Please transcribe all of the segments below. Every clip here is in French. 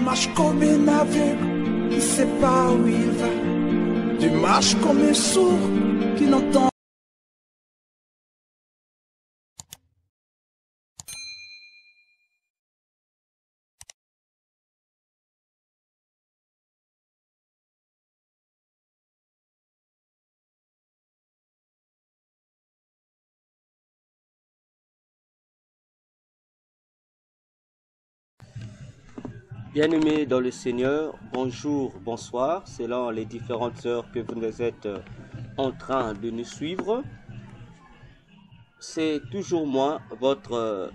marches comme un aveugle qui ne sait pas où il va. Tu marches comme un sourd qui n'entend. Bien-aimés dans le Seigneur, bonjour, bonsoir, selon les différentes heures que vous êtes en train de nous suivre. C'est toujours moi, votre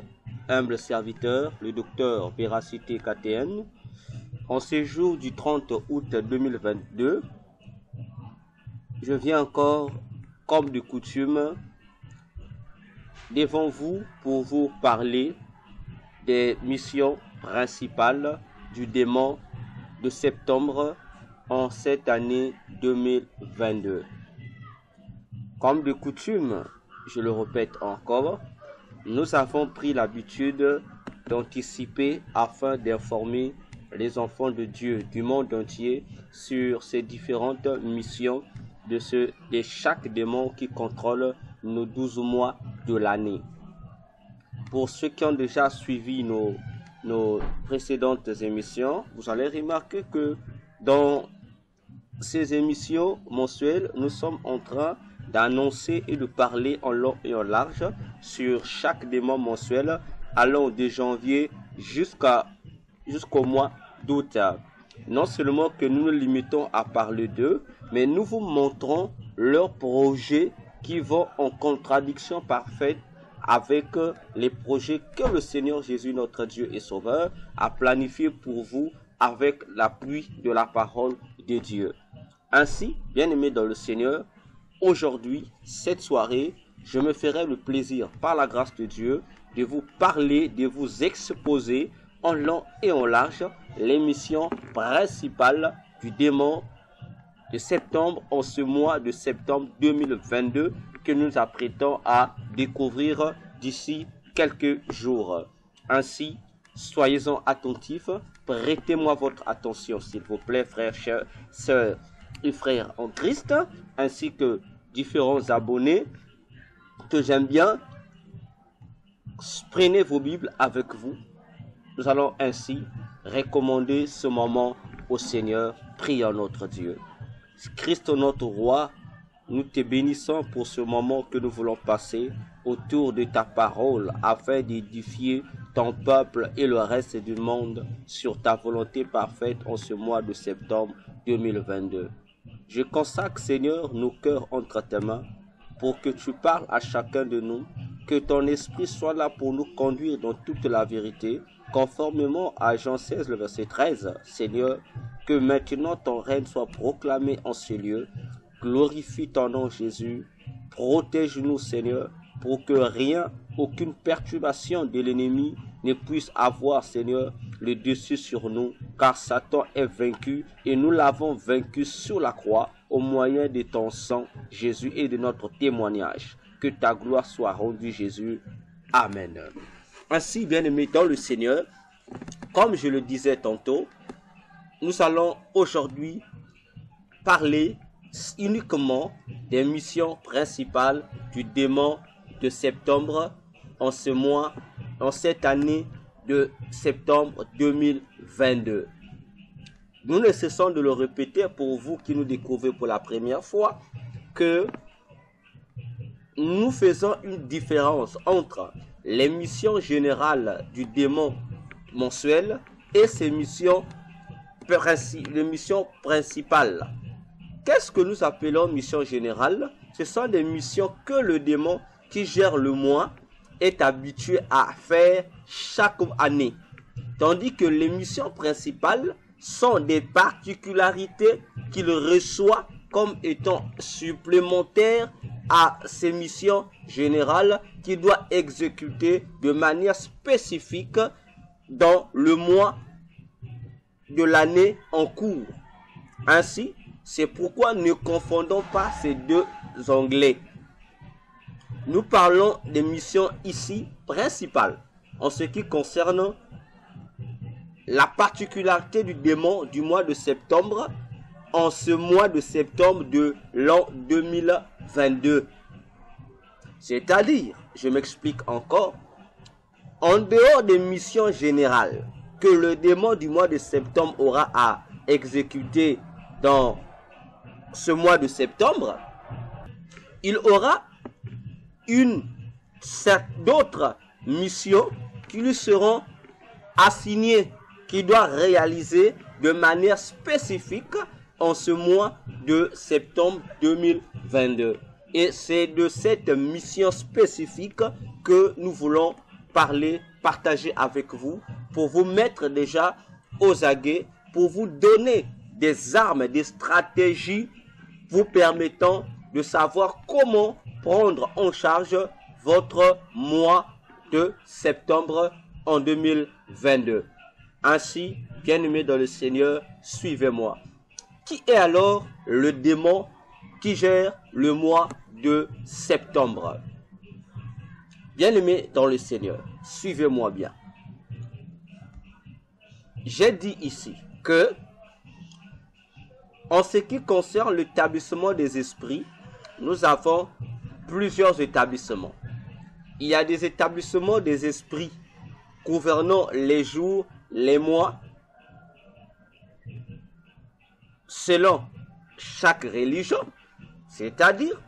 humble serviteur, le docteur Véracité KTN, en ce jour du 30 août 2022. Je viens encore, comme de coutume, devant vous pour vous parler des missions principales du démon de septembre en cette année 2022. Comme de coutume, je le répète encore, nous avons pris l'habitude d'anticiper afin d'informer les enfants de Dieu du monde entier sur ces différentes missions de chaque démon qui contrôle nos 12 mois de l'année. Pour ceux qui ont déjà suivi nos précédentes émissions, vous allez remarquer que dans ces émissions mensuelles, nous sommes en train d'annoncer et de parler en long et en large sur chaque démon mensuel allant de janvier jusqu'au mois d'août. Non seulement que nous nous limitons à parler d'eux, mais nous vous montrons leurs projets qui vont en contradiction parfaite avec les projets que le Seigneur Jésus, notre Dieu et Sauveur, a planifiés pour vous avec l'appui de la parole de Dieu. Ainsi, bien-aimés dans le Seigneur, aujourd'hui, cette soirée, je me ferai le plaisir, par la grâce de Dieu, de vous parler, de vous exposer en long et en large les missions principales du démon de septembre, en ce mois de septembre 2022, que nous apprêtons à découvrir d'ici quelques jours. Ainsi, soyez-en attentifs, prêtez-moi votre attention s'il vous plaît, frères, sœurs et frères en Christ, ainsi que différents abonnés que j'aime bien. Prenez vos Bibles avec vous. Nous allons ainsi recommander ce moment au Seigneur. Prions notre Dieu. Christ notre roi, nous te bénissons pour ce moment que nous voulons passer autour de ta parole afin d'édifier ton peuple et le reste du monde sur ta volonté parfaite en ce mois de septembre 2022. Je consacre, Seigneur, nos cœurs entre tes mains pour que tu parles à chacun de nous, que ton esprit soit là pour nous conduire dans toute la vérité, conformément à Jean 16, le verset 13. Seigneur, que maintenant ton règne soit proclamé en ce lieu. Glorifie ton nom, Jésus. Protège-nous, Seigneur, pour que rien, aucune perturbation de l'ennemi ne puisse avoir, Seigneur, le dessus sur nous, car Satan est vaincu et nous l'avons vaincu sur la croix au moyen de ton sang, Jésus, et de notre témoignage. Que ta gloire soit rendue, Jésus. Amen. Ainsi, bien-aimés dans le Seigneur, comme je le disais tantôt, nous allons aujourd'hui parler uniquement des missions principales du démon de septembre en ce mois, en cette année de septembre 2022. Nous ne cessons de le répéter pour vous qui nous découvrez pour la première fois que nous faisons une différence entre les missions générales du démon mensuel et ses missions principales. Qu'est-ce que nous appelons mission générale? Ce sont des missions que le démon qui gère le mois est habitué à faire chaque année. Tandis que les missions principales sont des particularités qu'il reçoit comme étant supplémentaires à ces missions générales qu'il doit exécuter de manière spécifique dans le mois de l'année en cours. Ainsi, c'est pourquoi ne confondons pas ces deux onglets. Nous parlons des missions ici principales en ce qui concerne la particularité du démon du mois de septembre en ce mois de septembre de l'an 2022. C'est-à-dire, je m'explique encore, en dehors des missions générales que le démon du mois de septembre aura à exécuter dans ce mois de septembre, il aura d'autres missions qui lui seront assignées, qu'il doit réaliser de manière spécifique en ce mois de septembre 2022. Et c'est de cette mission spécifique que nous voulons partager avec vous, pour vous mettre déjà aux aguets, pour vous donner des armes, des stratégies vous permettant de savoir comment prendre en charge votre mois de septembre en 2022. Ainsi, bien-aimés dans le Seigneur, suivez-moi. Qui est alors le démon qui gère le mois de septembre? Bien-aimés dans le Seigneur, suivez-moi bien. J'ai dit ici que, en ce qui concerne l'établissement des esprits, nous avons plusieurs établissements. Il y a des établissements des esprits gouvernant les jours, les mois, selon chaque religion. C'est-à-dire,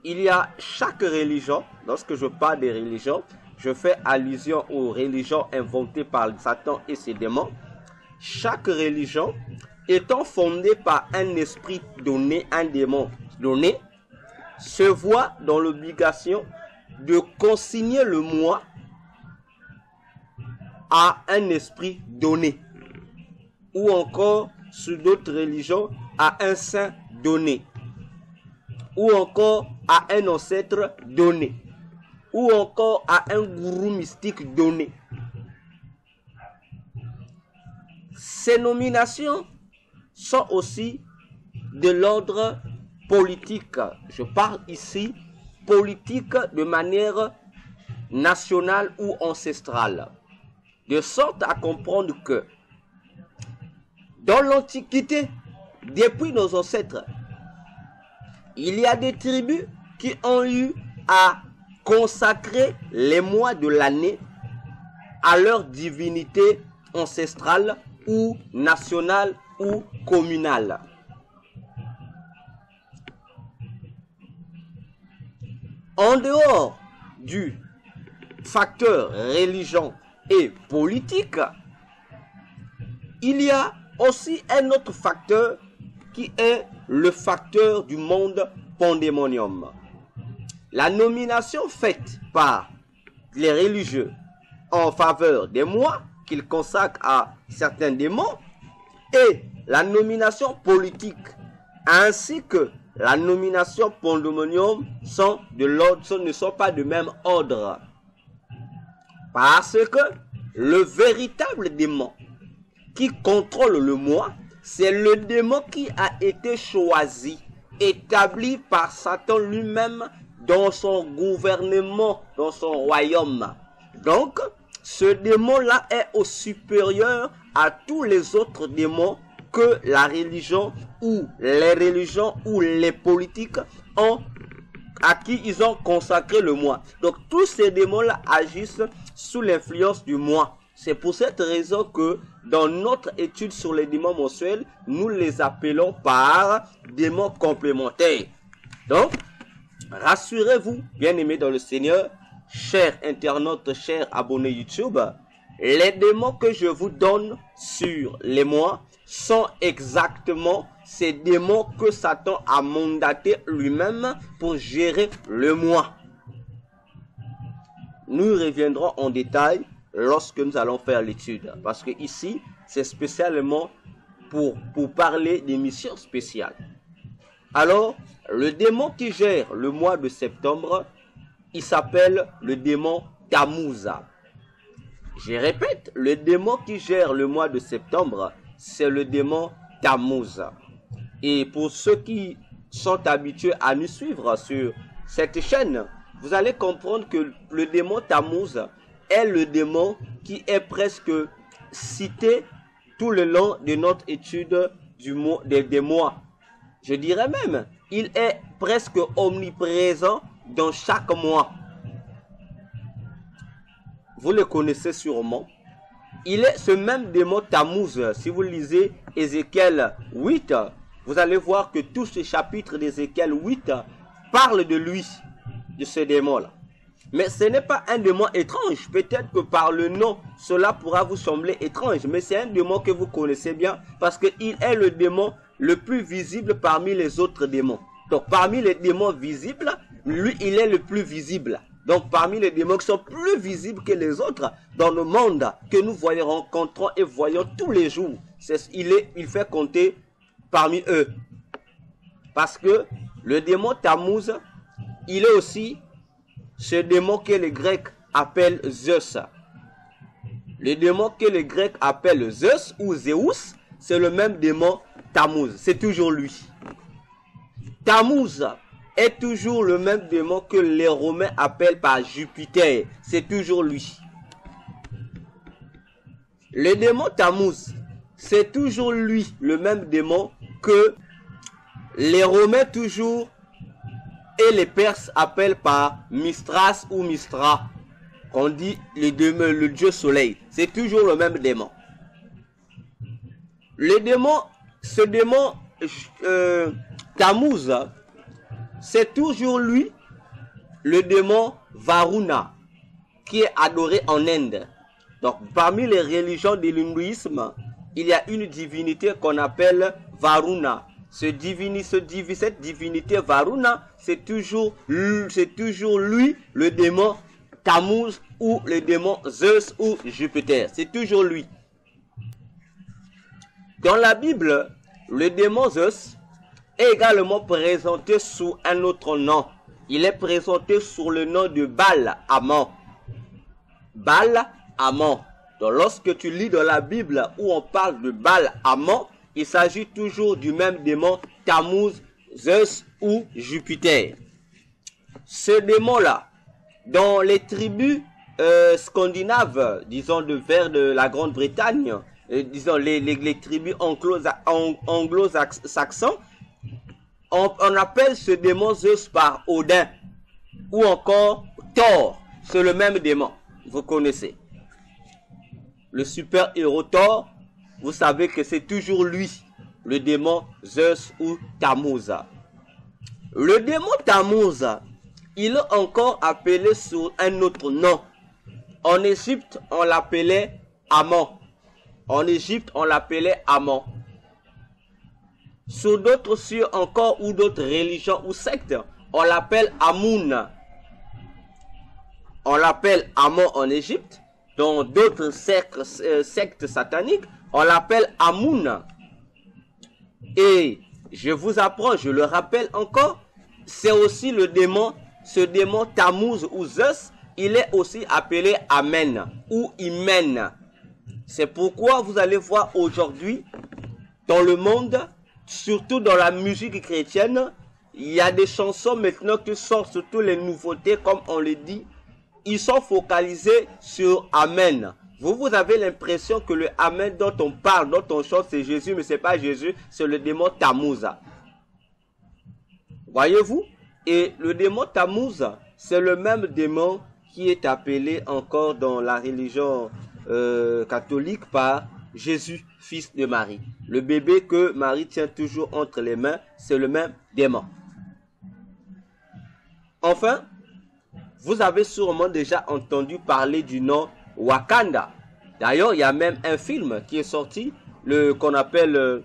il y a chaque religion. Lorsque je parle des religions, je fais allusion aux religions inventées par Satan et ses démons. Chaque religion étant fondée par un esprit donné, un démon donné, se voit dans l'obligation de consigner le moi à un esprit donné, ou encore, sous d'autres religions, à un saint donné, ou encore à un ancêtre donné, ou encore à un gourou mystique donné. Ces nominations sont aussi de l'ordre politique. Je parle ici politique de manière nationale ou ancestrale, de sorte à comprendre que dans l'Antiquité, depuis nos ancêtres, il y a des tribus qui ont eu à consacrer les mois de l'année à leur divinité ancestrale ou nationale ou communale. En dehors du facteur religion et politique, il y a aussi un autre facteur qui est le facteur du monde pandémonium. La nomination faite par les religieux en faveur des mois qu'ils consacrent à certains démons et la nomination politique ainsi que la nomination pandémonium ne sont pas de même ordre. Parce que le véritable démon qui contrôle le moi, c'est le démon qui a été choisi, établi par Satan lui-même dans son gouvernement, dans son royaume. Donc, ce démon-là est au supérieur à tous les autres démons que la religion ou les religions ou les politiques à qui ils ont consacré le moi. Donc, tous ces démons-là agissent sous l'influence du moi. C'est pour cette raison que dans notre étude sur les démons mensuels, nous les appelons par démons complémentaires. Donc, rassurez-vous, bien-aimés dans le Seigneur, chers internautes, chers abonnés YouTube, les démons que je vous donne sur les mois sont exactement ces démons que Satan a mandatés lui-même pour gérer le mois. Nous reviendrons en détail lorsque nous allons faire l'étude. Parce que ici, c'est spécialement pour parler des missions spéciales. Alors, le démon qui gère le mois de septembre, il s'appelle le démon Tammuz. Je répète, le démon qui gère le mois de septembre, c'est le démon Tammuz. Et pour ceux qui sont habitués à nous suivre sur cette chaîne, vous allez comprendre que le démon Tammuz est le démon qui est presque cité tout le long de notre étude des mois. Je dirais même, il est presque omniprésent dans chaque mois. Vous le connaissez sûrement. Il est ce même démon Tammuz. Si vous lisez Ézéchiel 8, vous allez voir que tout ce chapitre d'Ézéchiel 8 parle de lui, de ce démon-là. Mais ce n'est pas un démon étrange. Peut-être que par le nom, cela pourra vous sembler étrange. Mais c'est un démon que vous connaissez bien parce qu'il est le démon le plus visible parmi les autres démons. Donc parmi les démons visibles, lui, il est le plus visible. Donc parmi les démons qui sont plus visibles que les autres dans le monde, que nous voyons, rencontrons et voyons tous les jours, il fait compter parmi eux. Parce que le démon Tammuz, il est aussi ce démon que les Grecs appellent Zeus. Le démon que les Grecs appellent Zeus ou Zeus, c'est le même démon Tammuz. C'est toujours lui. Tammuz est toujours le même démon que les Romains appellent par Jupiter. C'est toujours lui. Le démon Tammuz, c'est toujours lui, le même démon que les Romains toujours et les Perses appellent par Mistras ou Mistra. On dit le dieu soleil. C'est toujours le même démon. Le démon, ce démon Tammuz, c'est toujours lui, le démon Varuna, qui est adoré en Inde. Donc, parmi les religions de l'hindouisme, il y a une divinité qu'on appelle Varuna. Cette divinité Varuna, c'est toujours lui, le démon Tammuz ou le démon Zeus ou Jupiter. C'est toujours lui. Dans la Bible, le démon Zeus est également présenté sous un autre nom. Il est présenté sous le nom de Baal-Hamon. Baal-Hamon. Donc lorsque tu lis dans la Bible où on parle de Baal-Hamon, il s'agit toujours du même démon Tammuz, Zeus ou Jupiter. Ce démon-là, dans les tribus scandinaves, disons vers de la Grande-Bretagne, disons les tribus anglo-saxons, on appelle ce démon Zeus par Odin ou encore Thor. C'est le même démon, vous connaissez. Le super-héros Thor, vous savez que c'est toujours lui, le démon Zeus ou Tammuz. Le démon Tammuz, il est encore appelé sous un autre nom. En Égypte, on l'appelait Amon. En Égypte, on l'appelait Amon. Sur d'autres cieux encore ou d'autres religions ou sectes, on l'appelle Amun. On l'appelle Amon en Égypte. Dans d'autres sectes sataniques, on l'appelle Amun. Et je vous apprends, je le rappelle encore, c'est aussi le démon, ce démon Tammuz ou Zeus, il est aussi appelé Amen ou Imen. C'est pourquoi vous allez voir aujourd'hui, dans le monde, surtout dans la musique chrétienne, il y a des chansons maintenant qui sortent, surtout les nouveautés, comme on le dit, ils sont focalisés sur Amen. Vous avez l'impression que le Amen dont on parle, dont on chante, c'est Jésus, mais ce n'est pas Jésus, c'est le démon Tammuz. Voyez-vous? Et le démon Tammuz, c'est le même démon qui est appelé encore dans la religion catholique par Jésus, fils de Marie. Le bébé que Marie tient toujours entre les mains, c'est le même démon. Enfin, vous avez sûrement déjà entendu parler du nom Wakanda. D'ailleurs, il y a même un film qui est sorti, qu'on appelle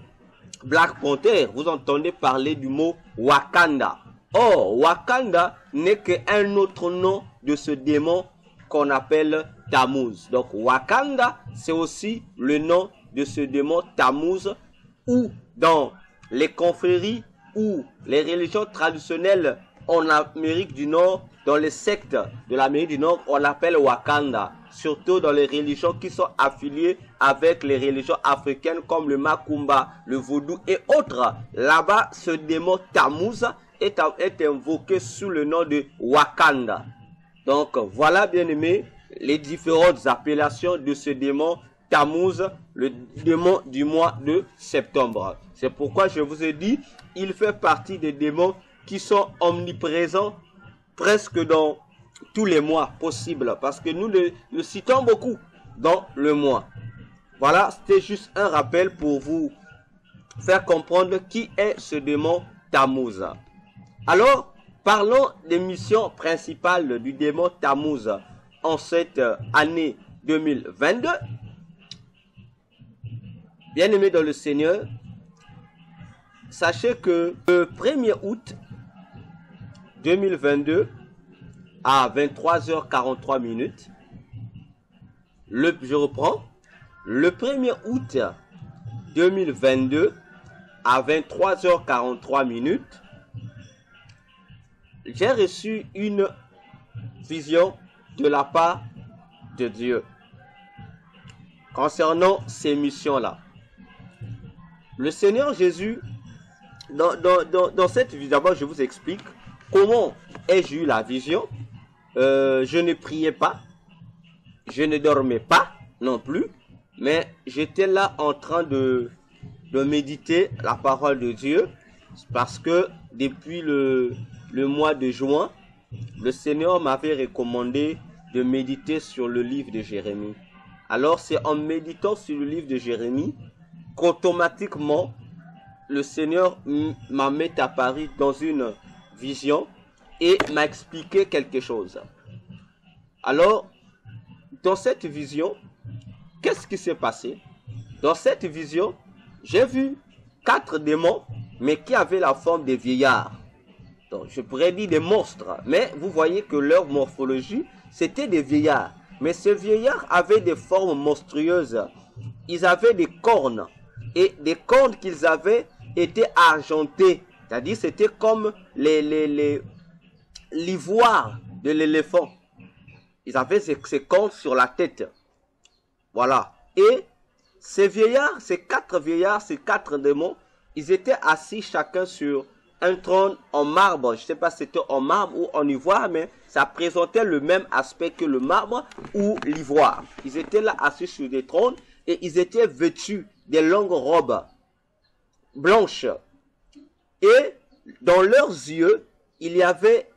Black Panther. Vous entendez parler du mot Wakanda. Or, Wakanda n'est qu'un autre nom de ce démon qu'on appelle Tammuz. Donc, Wakanda, c'est aussi le nom de ce démon Tammuz, ou dans les confréries ou les religions traditionnelles en Amérique du Nord, dans les sectes de l'Amérique du Nord, on l'appelle Wakanda. Surtout dans les religions qui sont affiliées avec les religions africaines comme le Makumba, le Vaudou et autres. Là-bas, ce démon Tammuz est invoqué sous le nom de Wakanda. Donc voilà, bien aimé, les différentes appellations de ce démon Tammuz le démon du mois de septembre. C'est pourquoi je vous ai dit, il fait partie des démons qui sont omniprésents presque dans tous les mois possibles, parce que nous le citons beaucoup dans le mois. Voilà, c'était juste un rappel pour vous faire comprendre qui est ce démon Tammuz. Alors, parlons des missions principales du démon Tammuz en cette année 2022. Bien-aimés dans le Seigneur, sachez que le 1er août 2022 à 23h43 minutes, je reprends, le 1er août 2022 à 23h43 minutes, j'ai reçu une vision de la part de Dieu concernant ces missions-là. Le Seigneur Jésus, dans cette vision, d'abord je vous explique comment ai-je eu la vision. Je ne priais pas, je ne dormais pas non plus, mais j'étais là en train de méditer la parole de Dieu, parce que depuis le mois de juin, le Seigneur m'avait recommandé de méditer sur le livre de Jérémie. Alors c'est en méditant sur le livre de Jérémie qu'automatiquement le Seigneur m'est apparu dans une vision et m'a expliqué quelque chose. Alors, dans cette vision, qu'est-ce qui s'est passé? Dans cette vision, j'ai vu 4 démons, mais qui avaient la forme des vieillards. Donc, je pourrais dire des monstres, mais vous voyez que leur morphologie, c'était des vieillards. Mais ces vieillards avaient des formes monstrueuses. Ils avaient des cornes. Et des cornes qu'ils avaient étaient argentées. C'est-à-dire, c'était comme l'ivoire de l'éléphant. Ils avaient ces cornes sur la tête. Voilà. Et ces vieillards, ces 4 vieillards, ces 4 démons, ils étaient assis chacun sur un trône en marbre. Je ne sais pas si c'était en marbre ou en ivoire, mais ça présentait le même aspect que le marbre ou l'ivoire. Ils étaient là assis sur des trônes et ils étaient vêtus des longues robes blanches. Et dans leurs yeux, il y avait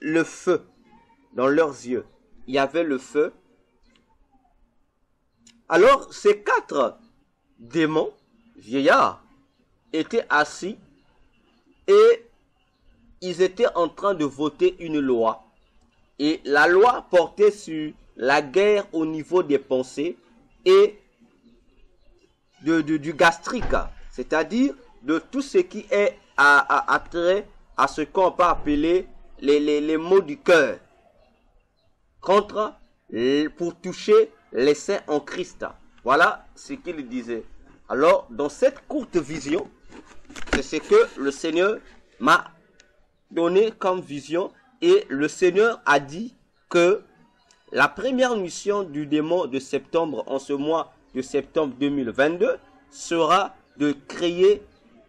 le feu. Dans leurs yeux, il y avait le feu. Alors, ces 4 démons, vieillards, étaient assis et ils étaient en train de voter une loi. Et la loi portait sur la guerre au niveau des pensées et du gastrique, c'est-à-dire de tout ce qui est attrait à ce qu'on peut appeler les maux du cœur, pour toucher les saints en Christ. Voilà ce qu'il disait. Alors, dans cette courte vision, c'est ce que le Seigneur m'a donné comme vision. Et le Seigneur a dit que la première mission du démon de septembre, en ce mois de septembre 2022, sera de créer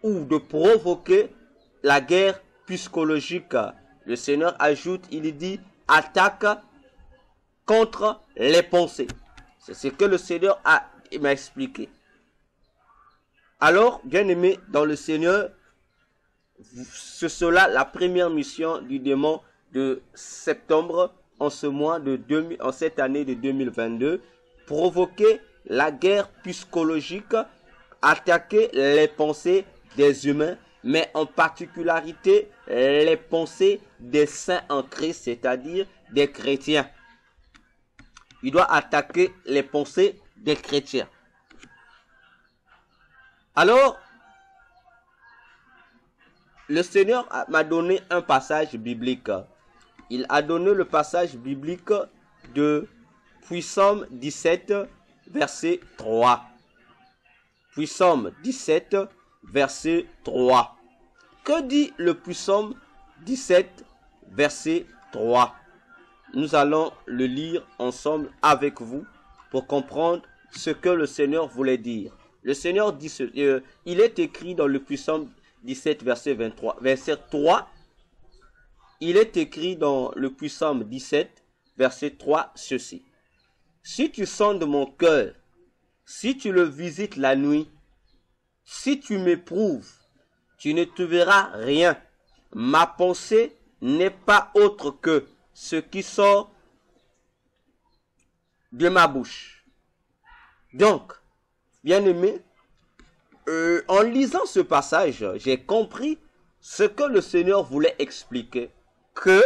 ou de provoquer la guerre psychologique. Le Seigneur ajoute, il dit, attaque contre les pensées. C'est ce que le Seigneur m'a expliqué. Alors, bien-aimés dans le Seigneur, ce sera la première mission du démon de septembre en ce mois en cette année de 2022, provoquer la guerre psychologique, attaquer les pensées des humains, mais en particularité les pensées des saints en Christ, c'est-à-dire des chrétiens. Il doit attaquer les pensées des chrétiens. Alors, le Seigneur m'a donné un passage biblique. Il a donné le passage biblique de Psaume 17, verset 3. Psaume 17, verset 3. Que dit le Psaume 17, verset 3? Nous allons le lire ensemble avec vous pour comprendre ce que le Seigneur voulait dire. Le Seigneur dit, il est écrit dans le Psaume 17, verset 3. Il est écrit dans le Psaume 17, verset 3, ceci. Si tu sondes mon cœur si tu le visites la nuit, si tu m'éprouves, tu ne trouveras rien. Ma pensée n'est pas autre que ce qui sort de ma bouche. Donc, bien-aimé, en lisant ce passage, j'ai compris ce que le Seigneur voulait expliquer, que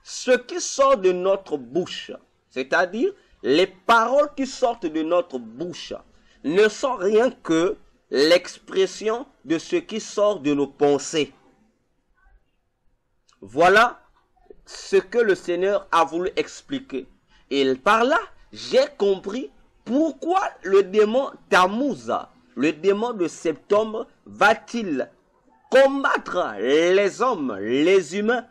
ce qui sort de notre bouche, c'est-à-dire les paroles qui sortent de notre bouche, ne sont rien que l'expression de ce qui sort de nos pensées. Voilà ce que le Seigneur a voulu expliquer. Et par là, j'ai compris pourquoi le démon Tammuz, le démon de septembre, va-t-il combattre les hommes, les humains,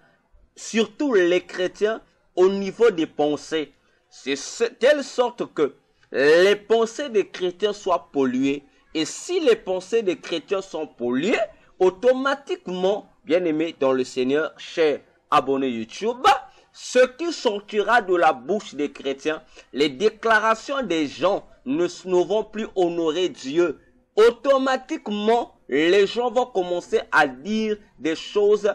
surtout les chrétiens, au niveau des pensées. C'est telle sorte que les pensées des chrétiens soient polluées. Et si les pensées des chrétiens sont polluées, automatiquement, bien-aimés dans le Seigneur, chers abonnés YouTube, ce qui sortira de la bouche des chrétiens, les déclarations des gens ne vont plus honorer Dieu. Automatiquement, les gens vont commencer à dire des choses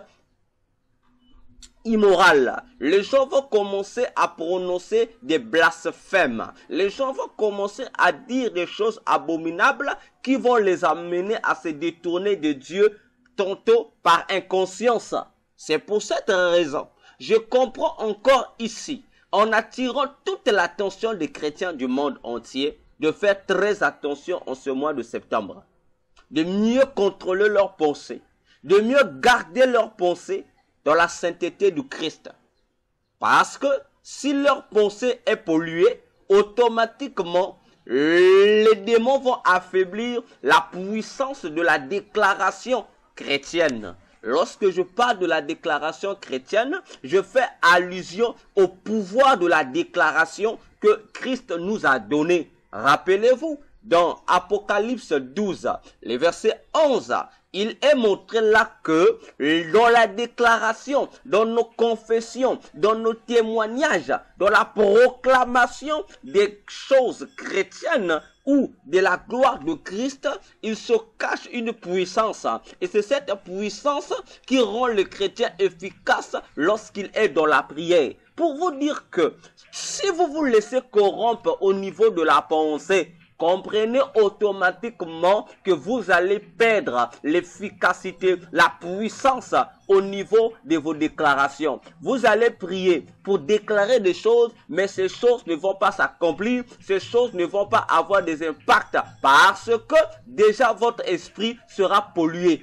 immorales. Les gens vont commencer à prononcer des blasphèmes. Les gens vont commencer à dire des choses abominables qui vont les amener à se détourner de Dieu, tantôt par inconscience. C'est pour cette raison, je comprends encore ici, en attirant toute l'attention des chrétiens du monde entier, de faire très attention en ce mois de septembre, de mieux contrôler leurs pensées, de mieux garder leurs pensées dans la sainteté du Christ. Parce que si leur pensée est polluée, automatiquement, les démons vont affaiblir la puissance de la déclaration chrétienne. Lorsque je parle de la déclaration chrétienne, je fais allusion au pouvoir de la déclaration que Christ nous a donné. Rappelez-vous, dans Apocalypse 12, les versets 11, il est montré là que dans la déclaration, dans nos confessions, dans nos témoignages, dans la proclamation des choses chrétiennes ou de la gloire de Christ, il se cache une puissance. Et c'est cette puissance qui rend le chrétien efficace lorsqu'il est dans la prière. Pour vous dire que si vous vous laissez corrompre au niveau de la pensée, comprenez automatiquement que vous allez perdre l'efficacité, la puissance au niveau de vos déclarations. Vous allez prier pour déclarer des choses, mais ces choses ne vont pas s'accomplir, ces choses ne vont pas avoir des impacts parce que déjà votre esprit sera pollué.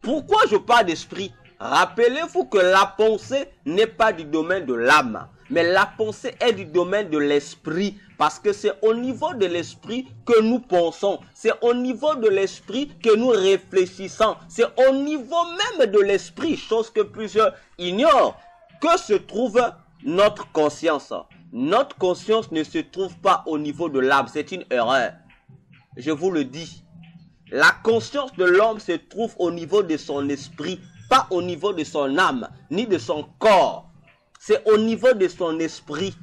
Pourquoi je parle d'esprit? Rappelez-vous que la pensée n'est pas du domaine de l'âme, mais la pensée est du domaine de l'esprit. Parce que c'est au niveau de l'esprit que nous pensons. C'est au niveau de l'esprit que nous réfléchissons. C'est au niveau même de l'esprit, chose que plusieurs ignorent, que se trouve notre conscience. Notre conscience ne se trouve pas au niveau de l'âme. C'est une erreur. Je vous le dis. La conscience de l'homme se trouve au niveau de son esprit, pas au niveau de son âme, ni de son corps. C'est au niveau de son esprit.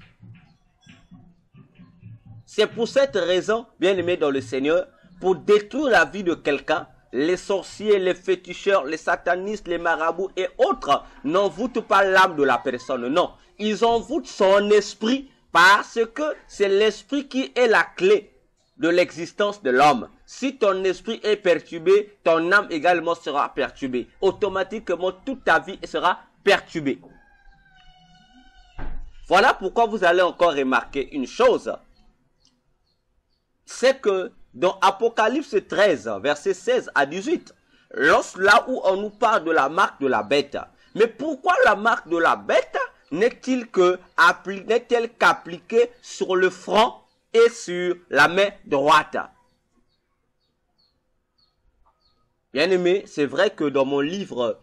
C'est pour cette raison, bien-aimés dans le Seigneur, pour détruire la vie de quelqu'un, les sorciers, les féticheurs, les satanistes, les marabouts et autres n'envoûtent pas l'âme de la personne. Non, ils envoûtent son esprit parce que c'est l'esprit qui est la clé de l'existence de l'homme. Si ton esprit est perturbé, ton âme également sera perturbée. Automatiquement, toute ta vie sera perturbée. Voilà pourquoi vous allez encore remarquer une chose. C'est que dans Apocalypse 13, versets 16 à 18, là où on nous parle de la marque de la bête. Mais pourquoi la marque de la bête n'est-elle qu'appliquée sur le front et sur la main droite? Bien-aimé, c'est vrai que dans mon livre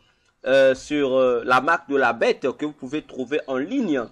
sur la marque de la bête que vous pouvez trouver en ligne,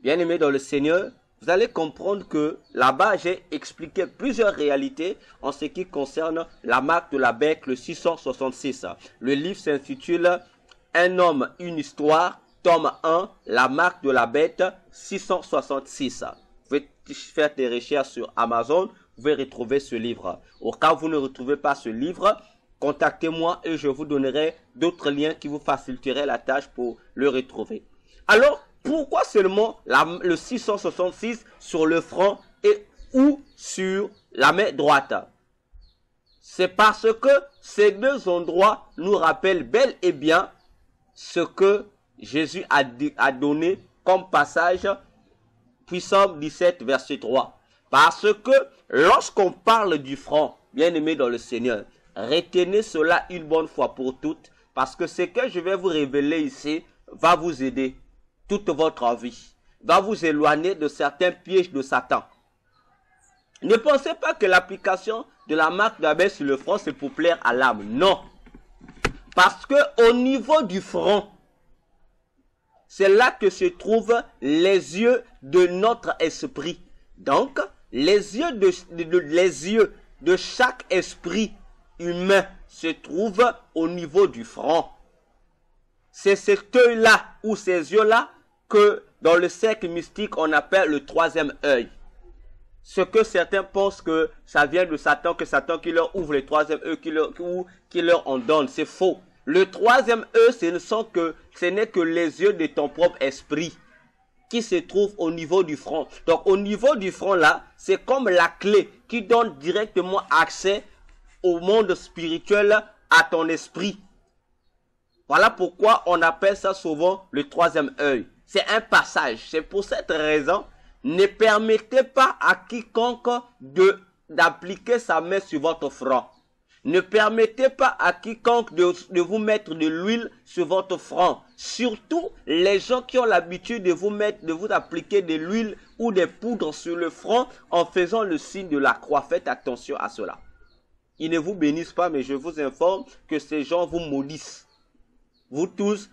bien-aimé dans le Seigneur, vous allez comprendre que là-bas, j'ai expliqué plusieurs réalités en ce qui concerne la marque de la bête, le 666. Le livre s'intitule « Un homme, une histoire », tome 1, la marque de la bête, 666. Vous pouvez faire des recherches sur Amazon, vous pouvez retrouver ce livre. Au cas où vous ne retrouvez pas ce livre, contactez-moi et je vous donnerai d'autres liens qui vous faciliteraient la tâche pour le retrouver. Alors, pourquoi seulement le 666 sur le front et ou sur la main droite? C'est parce que ces deux endroits nous rappellent bel et bien ce que Jésus a donné comme passage, Psaume 17, verset 3. Parce que lorsqu'on parle du front, bien-aimé dans le Seigneur, retenez cela une bonne fois pour toutes, parce que ce que je vais vous révéler ici va vous aider toute votre vie, va vous éloigner de certains pièges de Satan. Ne pensez pas que l'application de la marque de la bête sur le front, c'est pour plaire à l'âme. Non. Parce que au niveau du front, c'est là que se trouvent les yeux de notre esprit. Donc, les yeux de chaque esprit humain se trouvent au niveau du front. C'est cet œil-là ou ces yeux-là que dans le cercle mystique on appelle le troisième œil. Ce que certains pensent que ça vient de Satan, que Satan qui leur ouvre le troisième œil, qui leur en donne, c'est faux. Le troisième œil, ce n'est que les yeux de ton propre esprit qui se trouvent au niveau du front. Donc au niveau du front là, c'est comme la clé qui donne directement accès au monde spirituel à ton esprit. Voilà pourquoi on appelle ça souvent le troisième œil. C'est un passage. C'est pour cette raison, ne permettez pas à quiconque d'appliquer sa main sur votre front. Ne permettez pas à quiconque de vous mettre de l'huile sur votre front. Surtout les gens qui ont l'habitude de vous appliquer de l'huile ou des poudres sur le front en faisant le signe de la croix. Faites attention à cela. Ils ne vous bénissent pas, mais je vous informe que ces gens vous maudissent. Vous tous,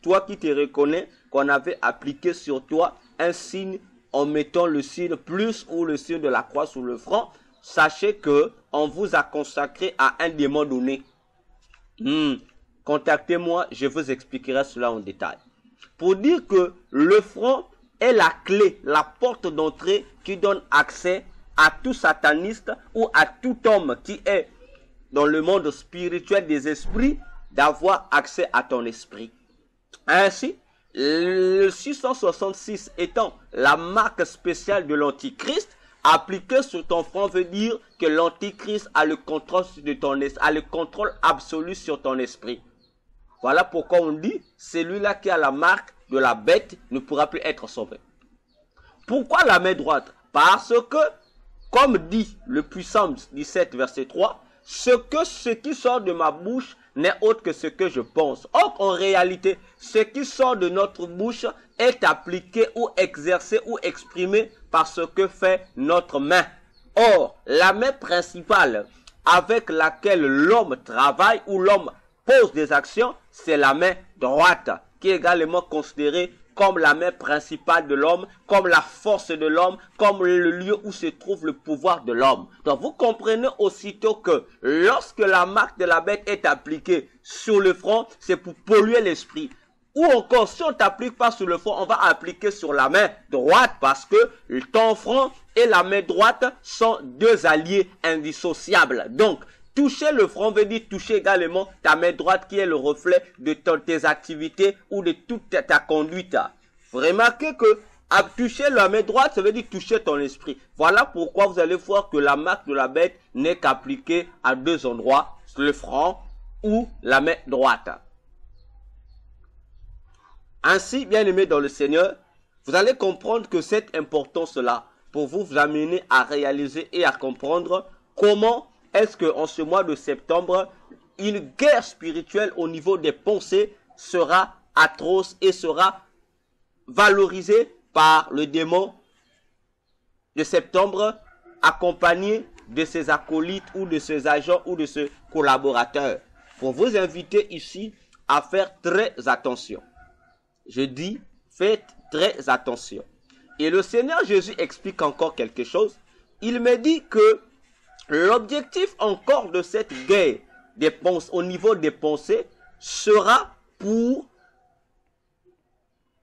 toi qui te reconnais qu'on avait appliqué sur toi un signe en mettant le signe plus ou le signe de la croix sur le front, sachez que on vous a consacré à un démon donné. Contactez-moi, je vous expliquerai cela en détail. Pour dire que le front est la clé, la porte d'entrée qui donne accès à tout sataniste ou à tout homme qui est dans le monde spirituel des esprits d'avoir accès à ton esprit. Ainsi, le 666 étant la marque spéciale de l'Antichrist, appliqué sur ton front veut dire que l'Antichrist a le contrôle de ton esprit, a le contrôle absolu sur ton esprit. Voilà pourquoi on dit, celui-là qui a la marque de la bête ne pourra plus être sauvé. Pourquoi la main droite? Parce que, comme dit le Psaume 17, verset 3, ce qui sort de ma bouche n'est autre que ce que je pense. Or, en réalité, ce qui sort de notre bouche est appliqué ou exercé ou exprimé par ce que fait notre main. Or, la main principale avec laquelle l'homme travaille ou l'homme pose des actions, c'est la main droite, qui est également considérée comme la main principale de l'homme, comme la force de l'homme, comme le lieu où se trouve le pouvoir de l'homme. Donc vous comprenez aussitôt que lorsque la marque de la bête est appliquée sur le front, c'est pour polluer l'esprit. Ou encore, si on ne t'applique pas sur le front, on va appliquer sur la main droite parce que ton front et la main droite sont deux alliés indissociables. Donc, toucher le front veut dire toucher également ta main droite qui est le reflet de tes activités ou de toute ta conduite. Vous remarquez que toucher la main droite, ça veut dire toucher ton esprit. Voilà pourquoi vous allez voir que la marque de la bête n'est qu'appliquée à deux endroits, le front ou la main droite. Ainsi, bien aimé dans le Seigneur, vous allez comprendre que cette importance-là, pour vous amener à réaliser et à comprendre comment est-ce qu'en ce mois de septembre, une guerre spirituelle au niveau des pensées sera atroce et sera valorisée par le démon de septembre, accompagné de ses acolytes ou de ses agents ou de ses collaborateurs. Pour vous inviter ici à faire très attention. Je dis, faites très attention. Et le Seigneur Jésus explique encore quelque chose. Il me dit que l'objectif encore de cette guerre des pensées, au niveau des pensées sera pour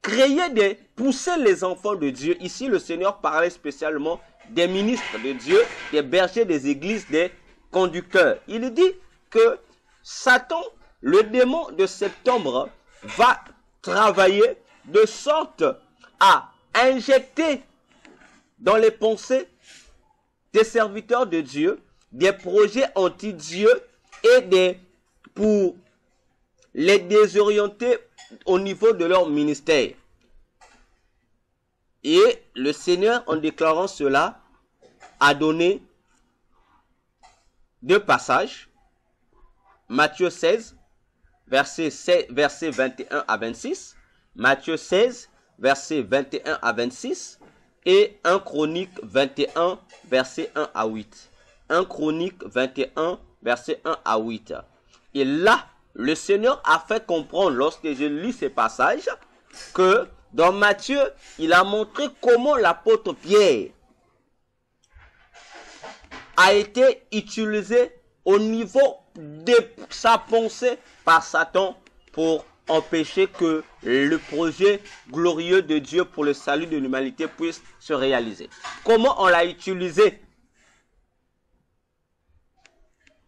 créer des pousser les enfants de Dieu. Ici, le Seigneur parlait spécialement des ministres de Dieu, des bergers des églises, des conducteurs. Il dit que Satan, le démon de septembre, va travailler de sorte à injecter dans les pensées des serviteurs de Dieu des projets anti-Dieu et pour les désorienter au niveau de leur ministère. Et le Seigneur, en déclarant cela, a donné deux passages. Matthieu 16, versets 21 à 26. Matthieu 16, versets 21 à 26. Et 1 Chronique 21, versets 1 à 8. 1 Chronique 21, versets 1 à 8. Et là, le Seigneur a fait comprendre, lorsque je lis ces passages, que dans Matthieu, il a montré comment l'apôtre Pierre a été utilisé au niveau de sa pensée par Satan pour empêcher que le projet glorieux de Dieu pour le salut de l'humanité puisse se réaliser. Comment on l'a utilisé?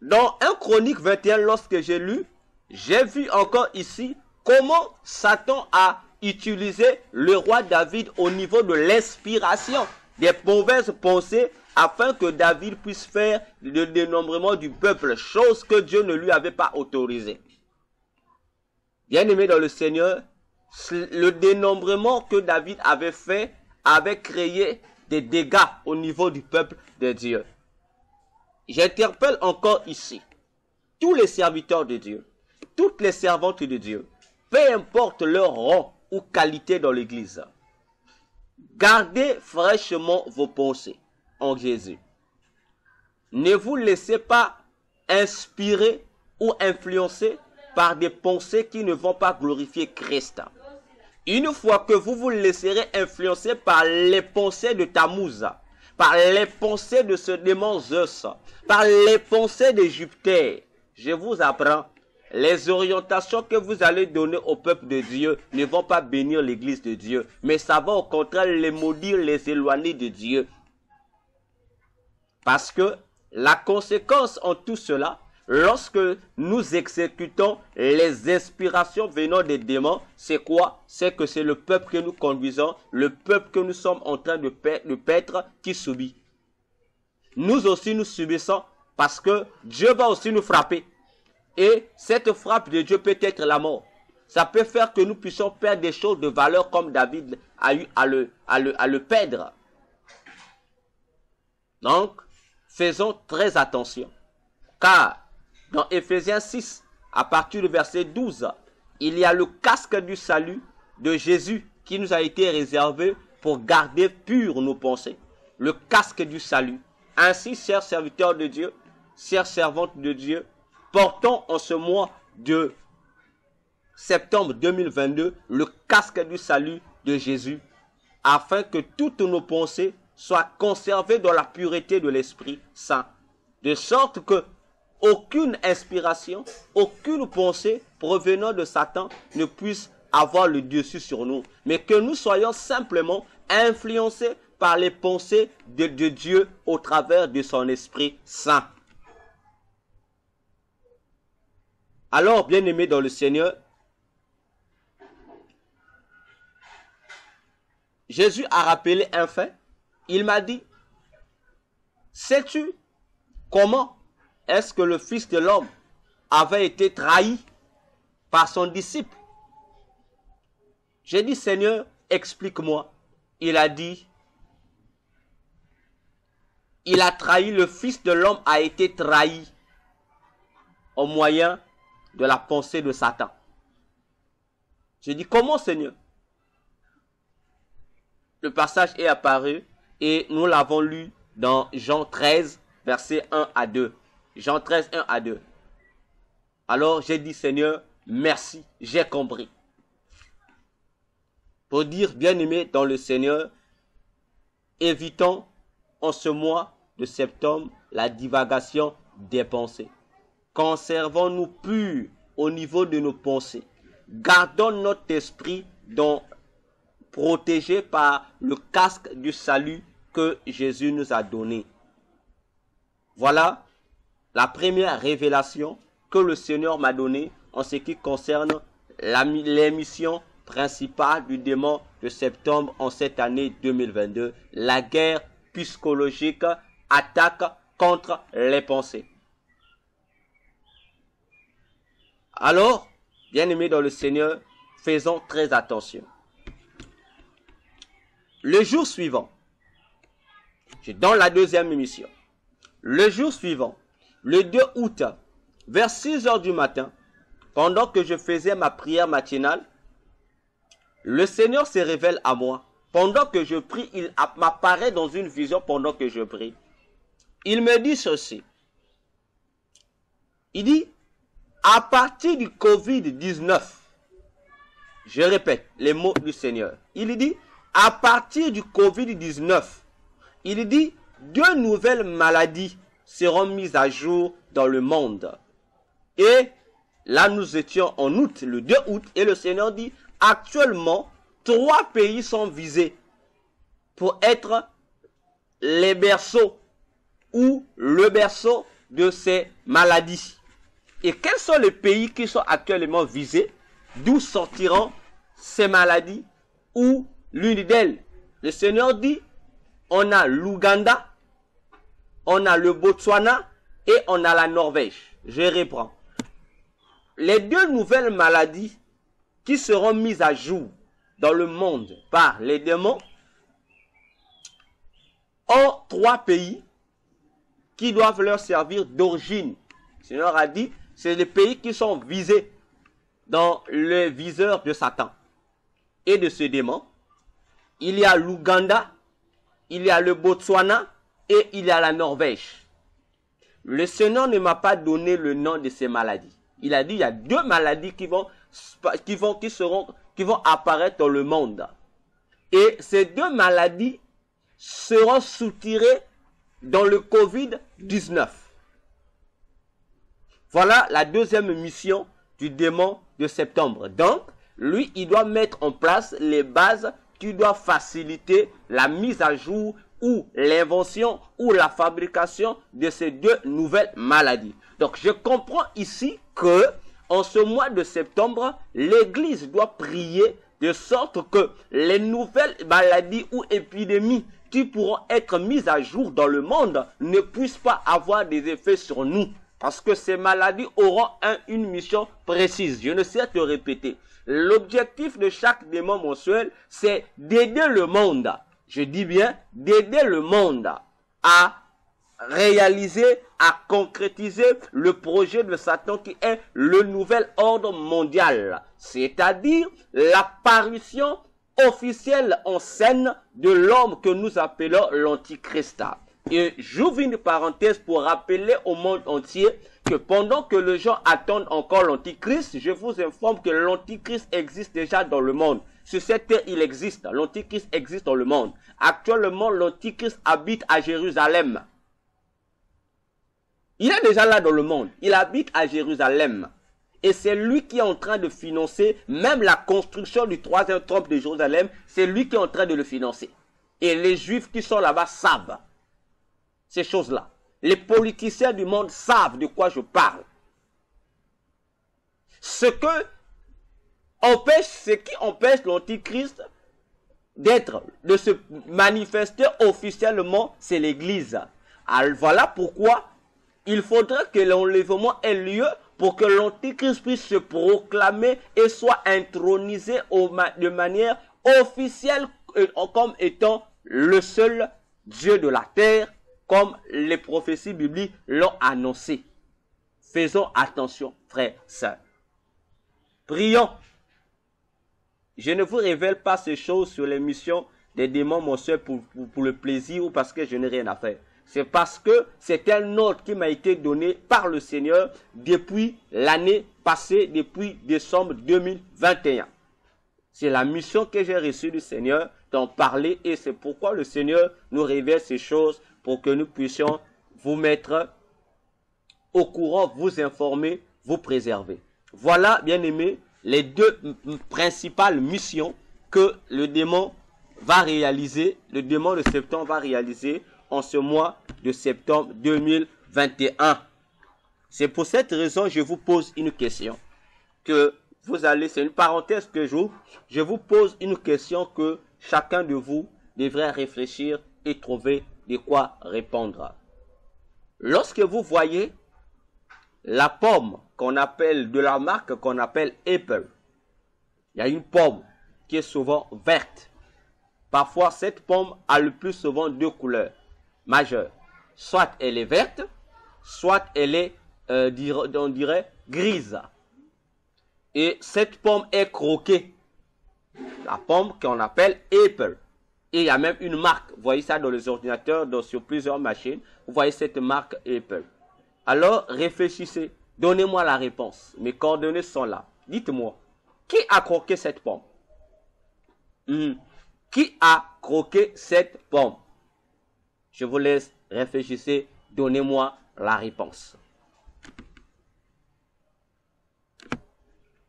Dans 1 Chronique 21, lorsque j'ai lu, j'ai vu encore ici comment Satan a utilisé le roi David au niveau de l'inspiration des mauvaises pensées afin que David puisse faire le dénombrement du peuple, chose que Dieu ne lui avait pas autorisée. Bien-aimé dans le Seigneur, le dénombrement que David avait fait avait créé des dégâts au niveau du peuple de Dieu. J'interpelle encore ici tous les serviteurs de Dieu, toutes les servantes de Dieu, peu importe leur rang ou qualité dans l'église. Gardez fraîchement vos pensées en Jésus. Ne vous laissez pas inspirer ou influencer par des pensées qui ne vont pas glorifier Christ. Une fois que vous vous laisserez influencer par les pensées de Tammuz, par les pensées de ce démon Zeus, par les pensées de Jupiter, je vous apprends, les orientations que vous allez donner au peuple de Dieu ne vont pas bénir l'église de Dieu, mais ça va au contraire les maudire, les éloigner de Dieu. Parce que la conséquence en tout cela, lorsque nous exécutons les inspirations venant des démons, c'est quoi? C'est que c'est le peuple que nous conduisons, le peuple que nous sommes en train de paître qui subit. Nous aussi nous subissons parce que Dieu va aussi nous frapper. Et cette frappe de Dieu peut être la mort. Ça peut faire que nous puissions perdre des choses de valeur comme David a eu à le perdre. Donc, faisons très attention. Car dans Éphésiens 6, à partir du verset 12, il y a le casque du salut de Jésus qui nous a été réservé pour garder pures nos pensées. Le casque du salut. Ainsi, chers serviteurs de Dieu, chères servantes de Dieu, portons en ce mois de septembre 2022 le casque du salut de Jésus, afin que toutes nos pensées soient conservées dans la pureté de l'Esprit Saint, de sorte que aucune inspiration, aucune pensée provenant de Satan ne puisse avoir le dessus sur nous, mais que nous soyons simplement influencés par les pensées de Dieu au travers de son Esprit Saint. Alors, bien-aimés dans le Seigneur, Jésus a rappelé un fait. Il m'a dit, sais-tu comment est-ce que le Fils de l'homme avait été trahi par son disciple? J'ai dit, Seigneur, explique-moi. Il a dit, il a trahi, le Fils de l'homme a été trahi au moyen de la pensée de Satan. J'ai dit, comment, Seigneur? Le passage est apparu et nous l'avons lu dans Jean 13, versets 1 à 2. Jean 13, 1 à 2. Alors j'ai dit, Seigneur, merci, j'ai compris. Pour dire, bien-aimé dans le Seigneur, évitons en ce mois de septembre la divagation des pensées. Conservons-nous purs au niveau de nos pensées. Gardons notre esprit dans protégés par le casque du salut que Jésus nous a donné. Voilà la première révélation que le Seigneur m'a donnée en ce qui concerne les missions principales du démon de septembre en cette année 2022. La guerre psychologique, attaque contre les pensées. Alors, bien-aimés dans le Seigneur, faisons très attention. Le jour suivant, dans la deuxième émission, le jour suivant, le 2 août, vers 6 heures du matin, pendant que je faisais ma prière matinale, le Seigneur se révèle à moi. Pendant que je prie, il m'apparaît dans une vision pendant que je prie. Il me dit ceci. Il dit, à partir du Covid-19, je répète les mots du Seigneur. Il dit, à partir du Covid-19, il dit, 2 nouvelles maladies seront mises à jour dans le monde. Et là, nous étions en août, le 2 août, et le Seigneur dit, actuellement, 3 pays sont visés pour être les berceaux ou le berceau de ces maladies. Et quels sont les pays qui sont actuellement visés? D'où sortiront ces maladies? Ou l'une d'elles? Le Seigneur dit, on a l'Ouganda, on a le Botswana et on a la Norvège. Je reprends. Les 2 nouvelles maladies qui seront mises à jour dans le monde par les démons ont 3 pays qui doivent leur servir d'origine. Le Seigneur a dit, c'est les pays qui sont visés dans le viseur de Satan et de ce démon. Il y a l'Ouganda, il y a le Botswana et il y a la Norvège. Le Seigneur ne m'a pas donné le nom de ces maladies. Il a dit, il y a 2 maladies qui vont apparaître dans le monde. Et ces 2 maladies seront soutirées dans le Covid-19. Voilà la deuxième mission du démon de septembre. Donc, lui, il doit mettre en place les bases qui doivent faciliter la mise à jour ou l'invention ou la fabrication de ces 2 nouvelles maladies. Donc, je comprends ici que en ce mois de septembre, l'Église doit prier de sorte que les nouvelles maladies ou épidémies qui pourront être mises à jour dans le monde ne puissent pas avoir des effets sur nous. Parce que ces maladies auront une mission précise. Je ne sais te répéter. L'objectif de chaque démon mensuel, c'est d'aider le monde. Je dis bien, d'aider le monde à réaliser, à concrétiser le projet de Satan qui est le nouvel ordre mondial. C'est-à-dire l'apparition officielle en scène de l'homme que nous appelons l'Antichrist. Et j'ouvre une parenthèse pour rappeler au monde entier que pendant que les gens attendent encore l'Antichrist, je vous informe que l'Antichrist existe déjà dans le monde. Sur cette terre, il existe. L'Antichrist existe dans le monde. Actuellement, l'Antichrist habite à Jérusalem. Il est déjà là dans le monde. Il habite à Jérusalem. Et c'est lui qui est en train de financer même la construction du 3e temple de Jérusalem. C'est lui qui est en train de le financer. Et les Juifs qui sont là-bas savent ces choses-là. Les politiciens du monde savent de quoi je parle. Ce qui empêche l'Antichrist de se manifester officiellement, c'est l'Église. Alors voilà pourquoi il faudrait que l'enlèvement ait lieu pour que l'Antichrist puisse se proclamer et soit intronisé de manière officielle comme étant le seul Dieu de la terre, comme les prophéties bibliques l'ont annoncé. Faisons attention, frères, sœurs. Prions. Je ne vous révèle pas ces choses sur les missions des démons mensuels pour le plaisir ou parce que je n'ai rien à faire. C'est parce que c'est un ordre qui m'a été donné par le Seigneur depuis l'année passée, depuis décembre 2021. C'est la mission que j'ai reçue du Seigneur d'en parler et c'est pourquoi le Seigneur nous révèle ces choses pour que nous puissions vous mettre au courant, vous informer, vous préserver. Voilà, bien-aimés, les 2 principales missions que le démon de septembre va réaliser en ce mois de septembre 2021. C'est pour cette raison que je vous pose une question. C'est une parenthèse que je vous pose une question que chacun de vous devrait réfléchir et trouver de quoi répondre. Lorsque vous voyez la pomme qu'on appelle, de la marque qu'on appelle Apple, il y a une pomme qui est souvent verte. Parfois, cette pomme a le plus souvent deux couleurs majeures. Soit elle est verte, soit elle est, on dirait, grise. Et cette pomme est croquée. La pomme qu'on appelle Apple. Et il y a même une marque. Vous voyez ça dans les ordinateurs, sur plusieurs machines. Vous voyez cette marque Apple. Alors, réfléchissez. Donnez-moi la réponse. Mes coordonnées sont là. Dites-moi, qui a croqué cette pomme? Qui a croqué cette pomme? Je vous laisse réfléchir. Donnez-moi la réponse.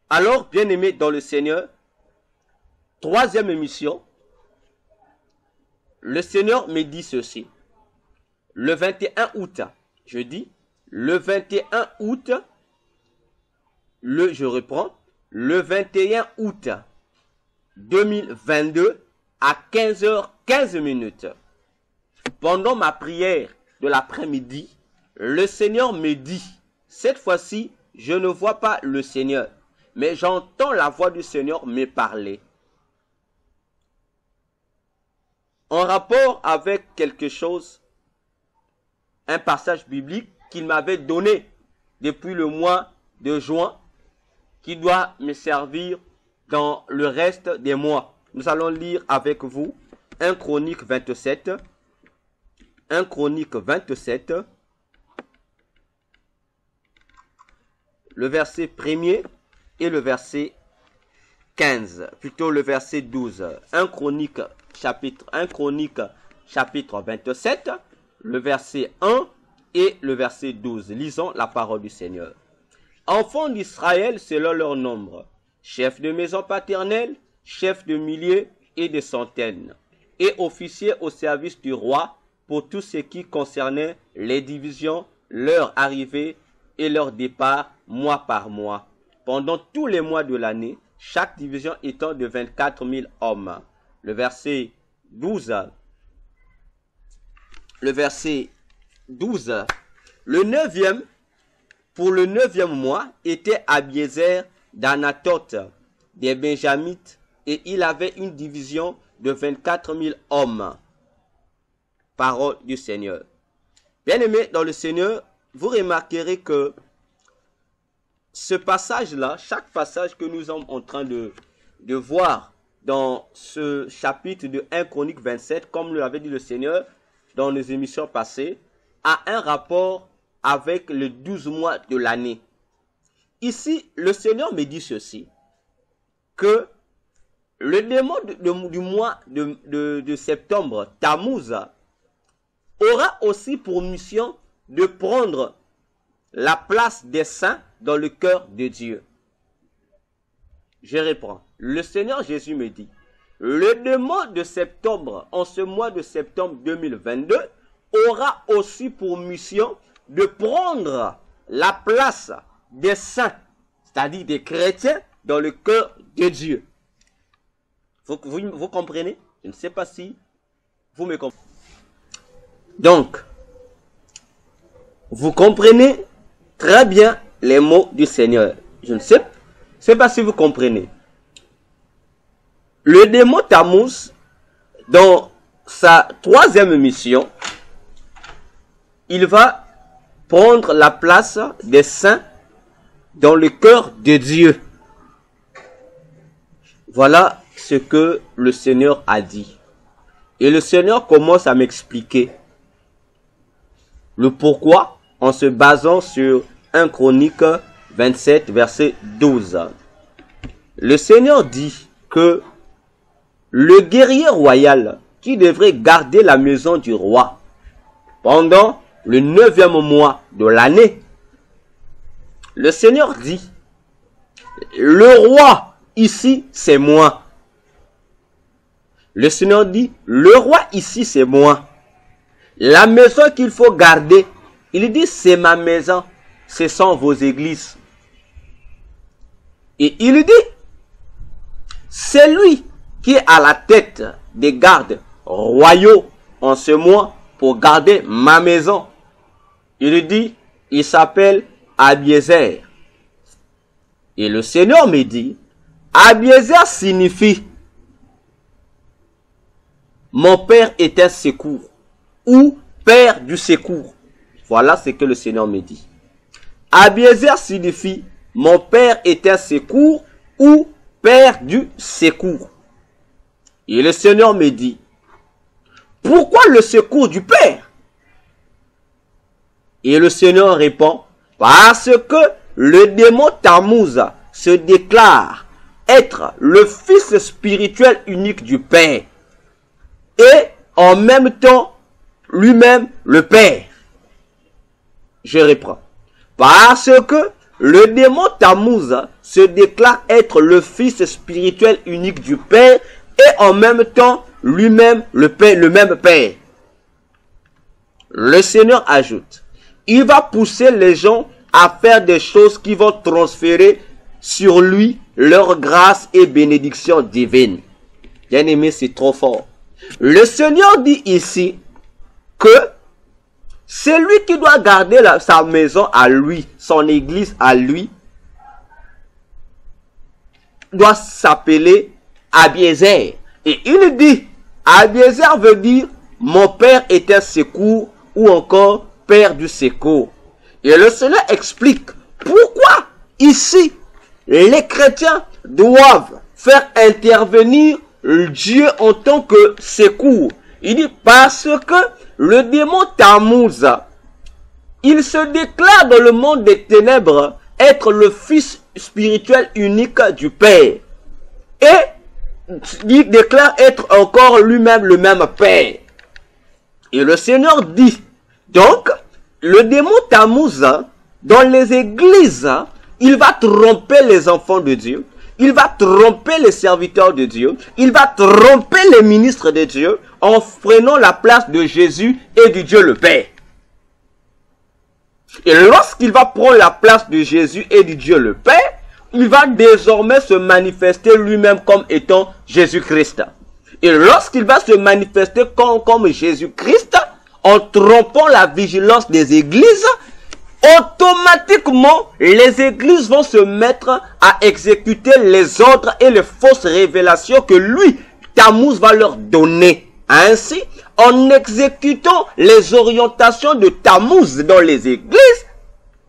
Alors, bien-aimés dans le Seigneur, troisième émission, le Seigneur me dit ceci. Le 21 août, je dis, le 21 août, je reprends, le 21 août 2022 à 15h15. Pendant ma prière de l'après-midi, le Seigneur me dit, cette fois-ci, je ne vois pas le Seigneur, mais j'entends la voix du Seigneur me parler. En rapport avec quelque chose, un passage biblique qu'il m'avait donné depuis le mois de juin, qui doit me servir dans le reste des mois. Nous allons lire avec vous 1 Chronique 27. 1 Chronique 27. Le verset 1er et le verset 15. Plutôt le verset 12. 1 Chronique chapitre 27. Le verset 1 et le verset 12. Lisons la parole du Seigneur. Enfants d'Israël selon leur nombre, chefs de maison paternelle, chefs de milliers et de centaines, et officiers au service du roi pour tout ce qui concernait les divisions, leur arrivée et leur départ mois par mois, pendant tous les mois de l'année, chaque division étant de 24 000 hommes. Le verset 12. Pour le 9e mois, était Abiezer d'Anatoth des Benjamites, et il avait une division de 24 000 hommes. Parole du Seigneur. Bien-aimés dans le Seigneur, vous remarquerez que ce passage-là, chaque passage que nous sommes en train de voir dans ce chapitre de 1 Chronique 27, comme l'avait dit le Seigneur dans nos émissions passées, a un rapport avec les 12 mois de l'année. Ici, le Seigneur me dit ceci, que le démon du mois de septembre, Tammuz, aura aussi pour mission de prendre la place des saints dans le cœur de Dieu. Je reprends. Le Seigneur Jésus me dit, le démon de septembre, en ce mois de septembre 2022, aura aussi pour mission de prendre la place des saints, c'est-à-dire des chrétiens, dans le cœur de Dieu. Vous comprenez? Je ne sais pas si vous me comprenez. Donc, vous comprenez très bien les mots du Seigneur. Je ne sais pas si vous comprenez. Le démon Tammuz, dans sa troisième mission, il va prendre la place des saints dans le cœur de Dieu. Voilà ce que le Seigneur a dit. Et le Seigneur commence à m'expliquer le pourquoi en se basant sur 1 Chronique 27, verset 12. Le Seigneur dit que le guerrier royal qui devrait garder la maison du roi pendant le 9e mois de l'année, le Seigneur dit, le roi ici c'est moi. Le Seigneur dit, le roi ici c'est moi. La maison qu'il faut garder, il dit c'est ma maison, ce sont vos églises. Et il dit, c'est lui qui est à la tête des gardes royaux en ce mois pour garder ma maison. Il dit, il s'appelle Abiezer. Et le Seigneur me dit, Abiezer signifie mon père est un secours ou père du secours. Voilà ce que le Seigneur me dit. Abiezer signifie mon père est un secours ou père du secours. Et le Seigneur me dit, pourquoi le secours du père? Et le Seigneur répond, parce que le démon Tammuz se déclare être le fils spirituel unique du Père et en même temps lui-même le Père. Je reprends. Parce que le démon Tammuz se déclare être le fils spirituel unique du Père et en même temps lui-même le Père, le même Père. Le Seigneur ajoute, il va pousser les gens à faire des choses qui vont transférer sur lui leur grâce et bénédiction divine. Bien aimé, c'est trop fort. Le Seigneur dit ici que c'est lui qui doit garder sa maison à lui, son église à lui, doit s'appeler Abiezer. Et il dit, Abiezer veut dire, mon père est un secours ou encore père du secours. Et le Seigneur explique pourquoi ici, les chrétiens doivent faire intervenir Dieu en tant que secours. Il dit parce que le démon Tammuz, il se déclare dans le monde des ténèbres être le fils spirituel unique du Père. Et il déclare être encore lui-même le même Père. Et le Seigneur dit, donc, le démon Tammuz, dans les églises, il va tromper les enfants de Dieu. Il va tromper les serviteurs de Dieu. Il va tromper les ministres de Dieu en prenant la place de Jésus et du Dieu le Père. Et lorsqu'il va prendre la place de Jésus et du Dieu le Père, il va désormais se manifester lui-même comme étant Jésus-Christ. Et lorsqu'il va se manifester comme Jésus-Christ, en trompant la vigilance des églises, automatiquement, les églises vont se mettre à exécuter les ordres et les fausses révélations que lui, Tammuz, va leur donner. Ainsi, en exécutant les orientations de Tammuz dans les églises,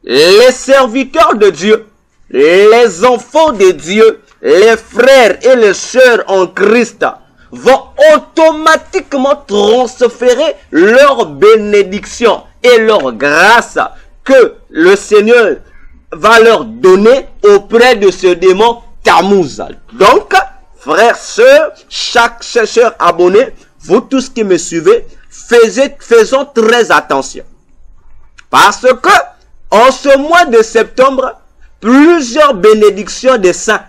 les serviteurs de Dieu, les enfants de Dieu, les frères et les sœurs en Christ vont automatiquement transférer leur bénédiction et leur grâce que le Seigneur va leur donner auprès de ce démon Tammuz. Donc, frères, sœurs, chaque chercheur abonné, vous tous qui me suivez, faisons très attention. Parce que, en ce mois de septembre, plusieurs bénédictions des saints,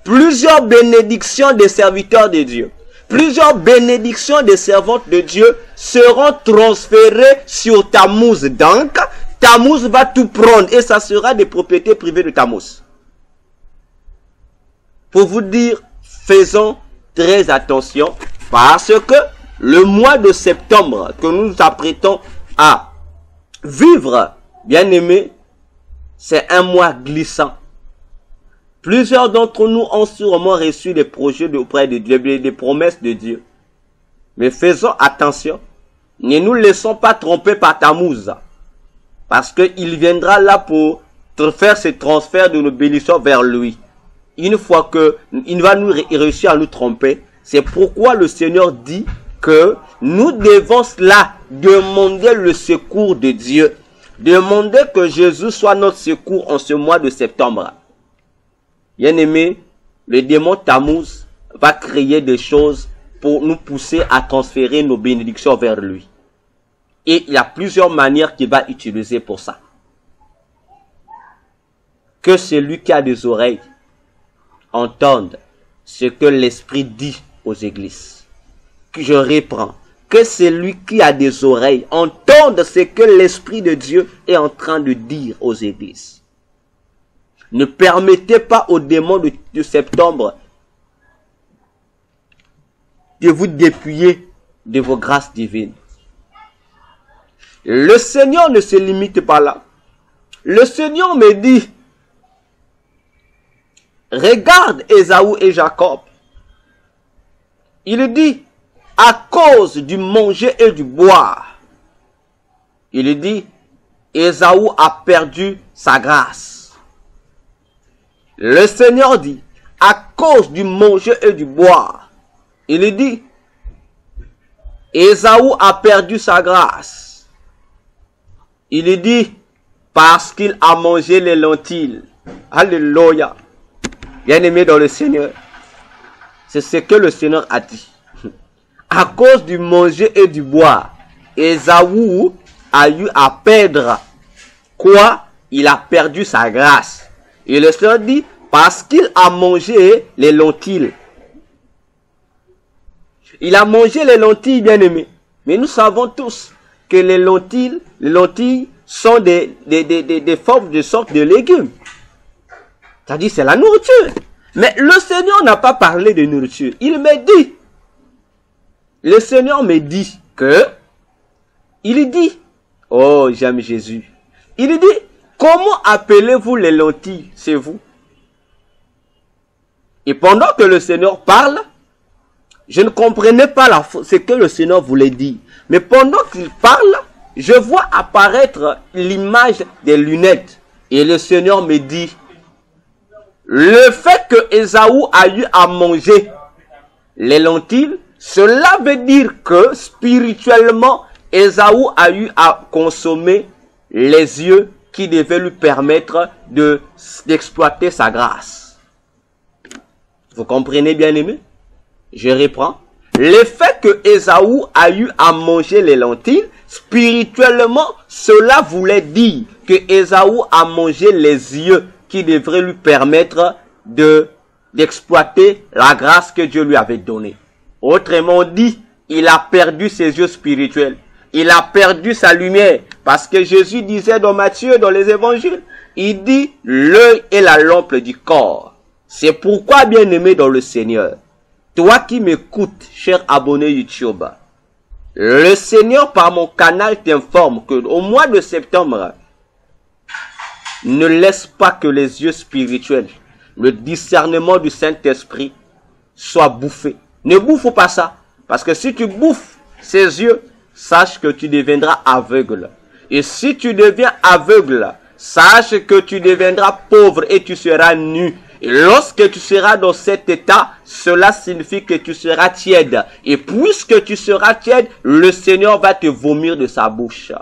plusieurs bénédictions des serviteurs de Dieu, plusieurs bénédictions des servantes de Dieu seront transférées sur Tammuz. Donc, Tammuz va tout prendre et ça sera des propriétés privées de Tammuz. Pour vous dire, faisons très attention parce que le mois de septembre que nous nous apprêtons à vivre, bien aimé, c'est un mois glissant. Plusieurs d'entre nous ont sûrement reçu des projets auprès de Dieu, des promesses de Dieu. Mais faisons attention. Ne nous laissons pas tromper par Tammuz. Parce qu'il viendra là pour faire ce transfert de nos bénédictions vers lui. Une fois qu'il va nous réussir à nous tromper, c'est pourquoi le Seigneur dit que nous devons cela demander le secours de Dieu. Demander que Jésus soit notre secours en ce mois de septembre. Bien aimé, le démon Tammuz va créer des choses pour nous pousser à transférer nos bénédictions vers lui. Et il y a plusieurs manières qu'il va utiliser pour ça. Que celui qui a des oreilles entende ce que l'Esprit dit aux églises. je reprends, que celui qui a des oreilles entende ce que l'Esprit de Dieu est en train de dire aux églises. Ne permettez pas aux démons de septembre de vous dépouiller de vos grâces divines. Le Seigneur ne se limite pas là. Le Seigneur me dit, regarde Ésaü et Jacob. Il dit, à cause du manger et du boire. Il dit, Ésaü a perdu sa grâce. Le Seigneur dit, à cause du manger et du boire. Il dit, Ésaü a perdu sa grâce. Il dit, parce qu'il a mangé les lentilles. Alléluia. Bien-aimé dans le Seigneur, c'est ce que le Seigneur a dit. À cause du manger et du boire, Ésaü a eu à perdre quoi? Il a perdu sa grâce. Et le Seigneur dit, parce qu'il a mangé les lentilles. Il a mangé les lentilles, bien-aimés. Mais nous savons tous que les lentilles sont des formes de sorte de légumes. C'est-à-dire, c'est la nourriture. Mais le Seigneur n'a pas parlé de nourriture. Il me dit, le Seigneur me dit que, il dit, oh, j'aime Jésus. Il dit, comment appelez-vous les lentilles? C'est vous. Et pendant que le Seigneur parle, je ne comprenais pas ce que le Seigneur voulait dire. Mais pendant qu'il parle, je vois apparaître l'image des lunettes. Et le Seigneur me dit, le fait que Ésaü a eu à manger les lentilles, cela veut dire que spirituellement, Ésaü a eu à consommer les yeux qui devaient lui permettre d'exploiter sa grâce. Vous comprenez, bien-aimé? Je reprends. Le fait que Ésaü a eu à manger les lentilles, spirituellement, cela voulait dire que Ésaü a mangé les yeux qui devraient lui permettre d'exploiter la grâce que Dieu lui avait donnée. Autrement dit, il a perdu ses yeux spirituels. Il a perdu sa lumière. Parce que Jésus disait dans Matthieu, dans les évangiles, il dit, l'œil est la lampe du corps. C'est pourquoi, bien-aimé dans le Seigneur, toi qui m'écoutes, cher abonné YouTube, le Seigneur par mon canal t'informe que au mois de septembre, ne laisse pas que les yeux spirituels, le discernement du Saint-Esprit soient bouffés. Ne bouffe pas ça. Parce que si tu bouffes ces yeux, sache que tu deviendras aveugle. Et si tu deviens aveugle, sache que tu deviendras pauvre et tu seras nu. Et lorsque tu seras dans cet état, cela signifie que tu seras tiède. Et puisque tu seras tiède, le Seigneur va te vomir de sa bouche.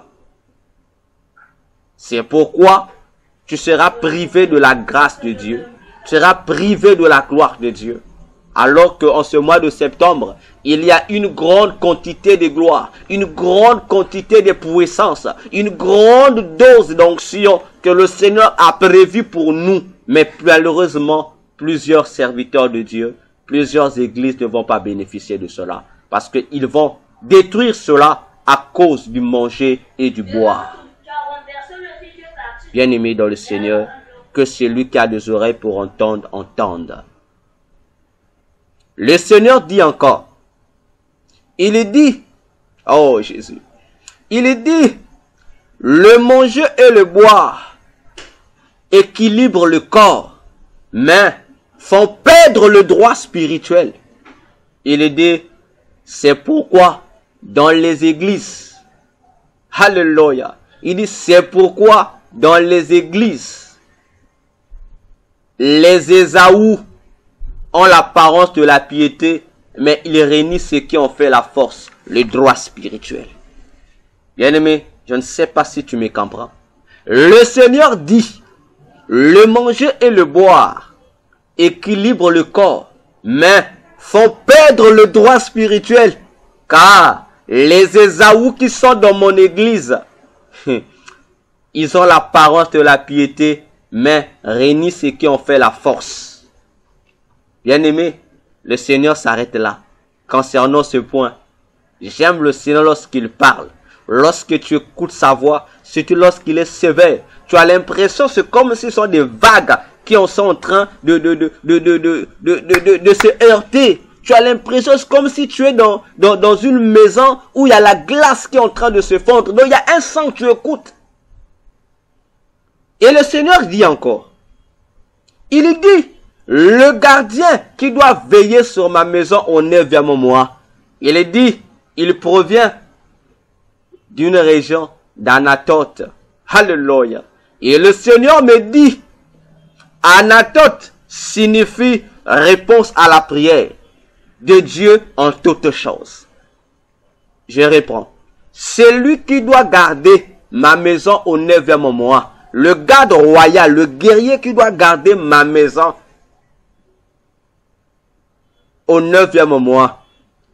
C'est pourquoi tu seras privé de la grâce de Dieu. Tu seras privé de la gloire de Dieu. Alors qu'en ce mois de septembre, il y a une grande quantité de gloire, une grande quantité de puissance, une grande dose d'onction que le Seigneur a prévue pour nous. Mais malheureusement, plusieurs serviteurs de Dieu, plusieurs églises ne vont pas bénéficier de cela. Parce qu'ils vont détruire cela à cause du manger et du boire. Bien-aimé dans le Seigneur, que celui qui a des oreilles pour entendre, entende. Le Seigneur dit encore, il dit, oh Jésus, il dit, le manger et le boire équilibrent le corps, mais font perdre le droit spirituel. Il dit, c'est pourquoi dans les églises, alléluia, il dit, c'est pourquoi dans les églises, les Ésaü ont l'apparence de la piété, mais ils réunissent ceux qui ont fait la force, le droit spirituel. Bien-aimé, je ne sais pas si tu me comprends. Le Seigneur dit, le manger et le boire équilibrent le corps, mais font perdre le droit spirituel. Car les Ésaü qui sont dans mon église, ils ont l'apparence de la piété, mais réunissent ceux qui ont fait la force. Bien-aimé, le Seigneur s'arrête là, concernant ce point, J'aime le Seigneur lorsqu'il parle. Lorsque tu écoutes sa voix, surtout lorsqu'il est sévère, tu as l'impression, c'est comme si ce sont des vagues qui sont en train de se heurter. Tu as l'impression, c'est comme si tu es dans une maison où il y a la glace qui est en train de se fondre. Donc il y a un son que tu écoutes. Et le Seigneur dit encore, il dit, le gardien qui doit veiller sur ma maison au 9e mois, il dit, il provient d'une région d'Anatote. Alléluia. Et le Seigneur me dit, Anatote signifie réponse à la prière de Dieu en toutes choses. Je réponds, c'est lui qui doit garder ma maison au 9e mois. Le garde royal, le guerrier qui doit garder ma maison au 9e mois.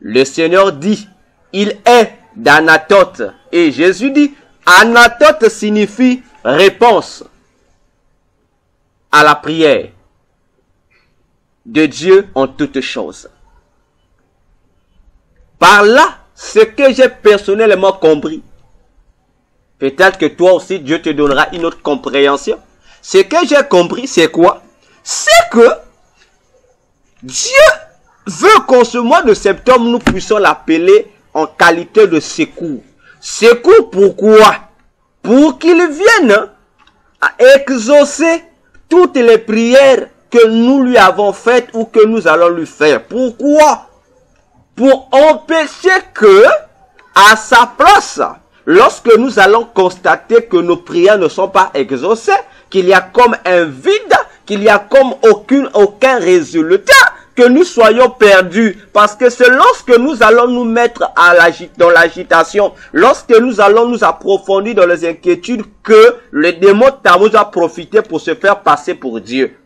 Le Seigneur dit, il est d'Anatote. Et Jésus dit, Anatote signifie réponse à la prière de Dieu en toutes choses. Par là, ce que j'ai personnellement compris, peut-être que toi aussi, Dieu te donnera une autre compréhension. Ce que j'ai compris, c'est quoi? C'est que Dieu veut qu'en ce mois de septembre, nous puissions l'appeler en qualité de secours. Secours pourquoi? Pour qu'il vienne à exaucer toutes les prières que nous lui avons faites ou que nous allons lui faire. Pourquoi? Pour empêcher que, à sa place, lorsque nous allons constater que nos prières ne sont pas exaucées, qu'il y a comme un vide, qu'il y a comme aucun résultat, que nous soyons perdus. Parce que c'est lorsque nous allons nous mettre dans l'agitation, lorsque nous allons nous approfondir dans les inquiétudes, que le démon Tammuz a profité pour se faire passer pour Dieu.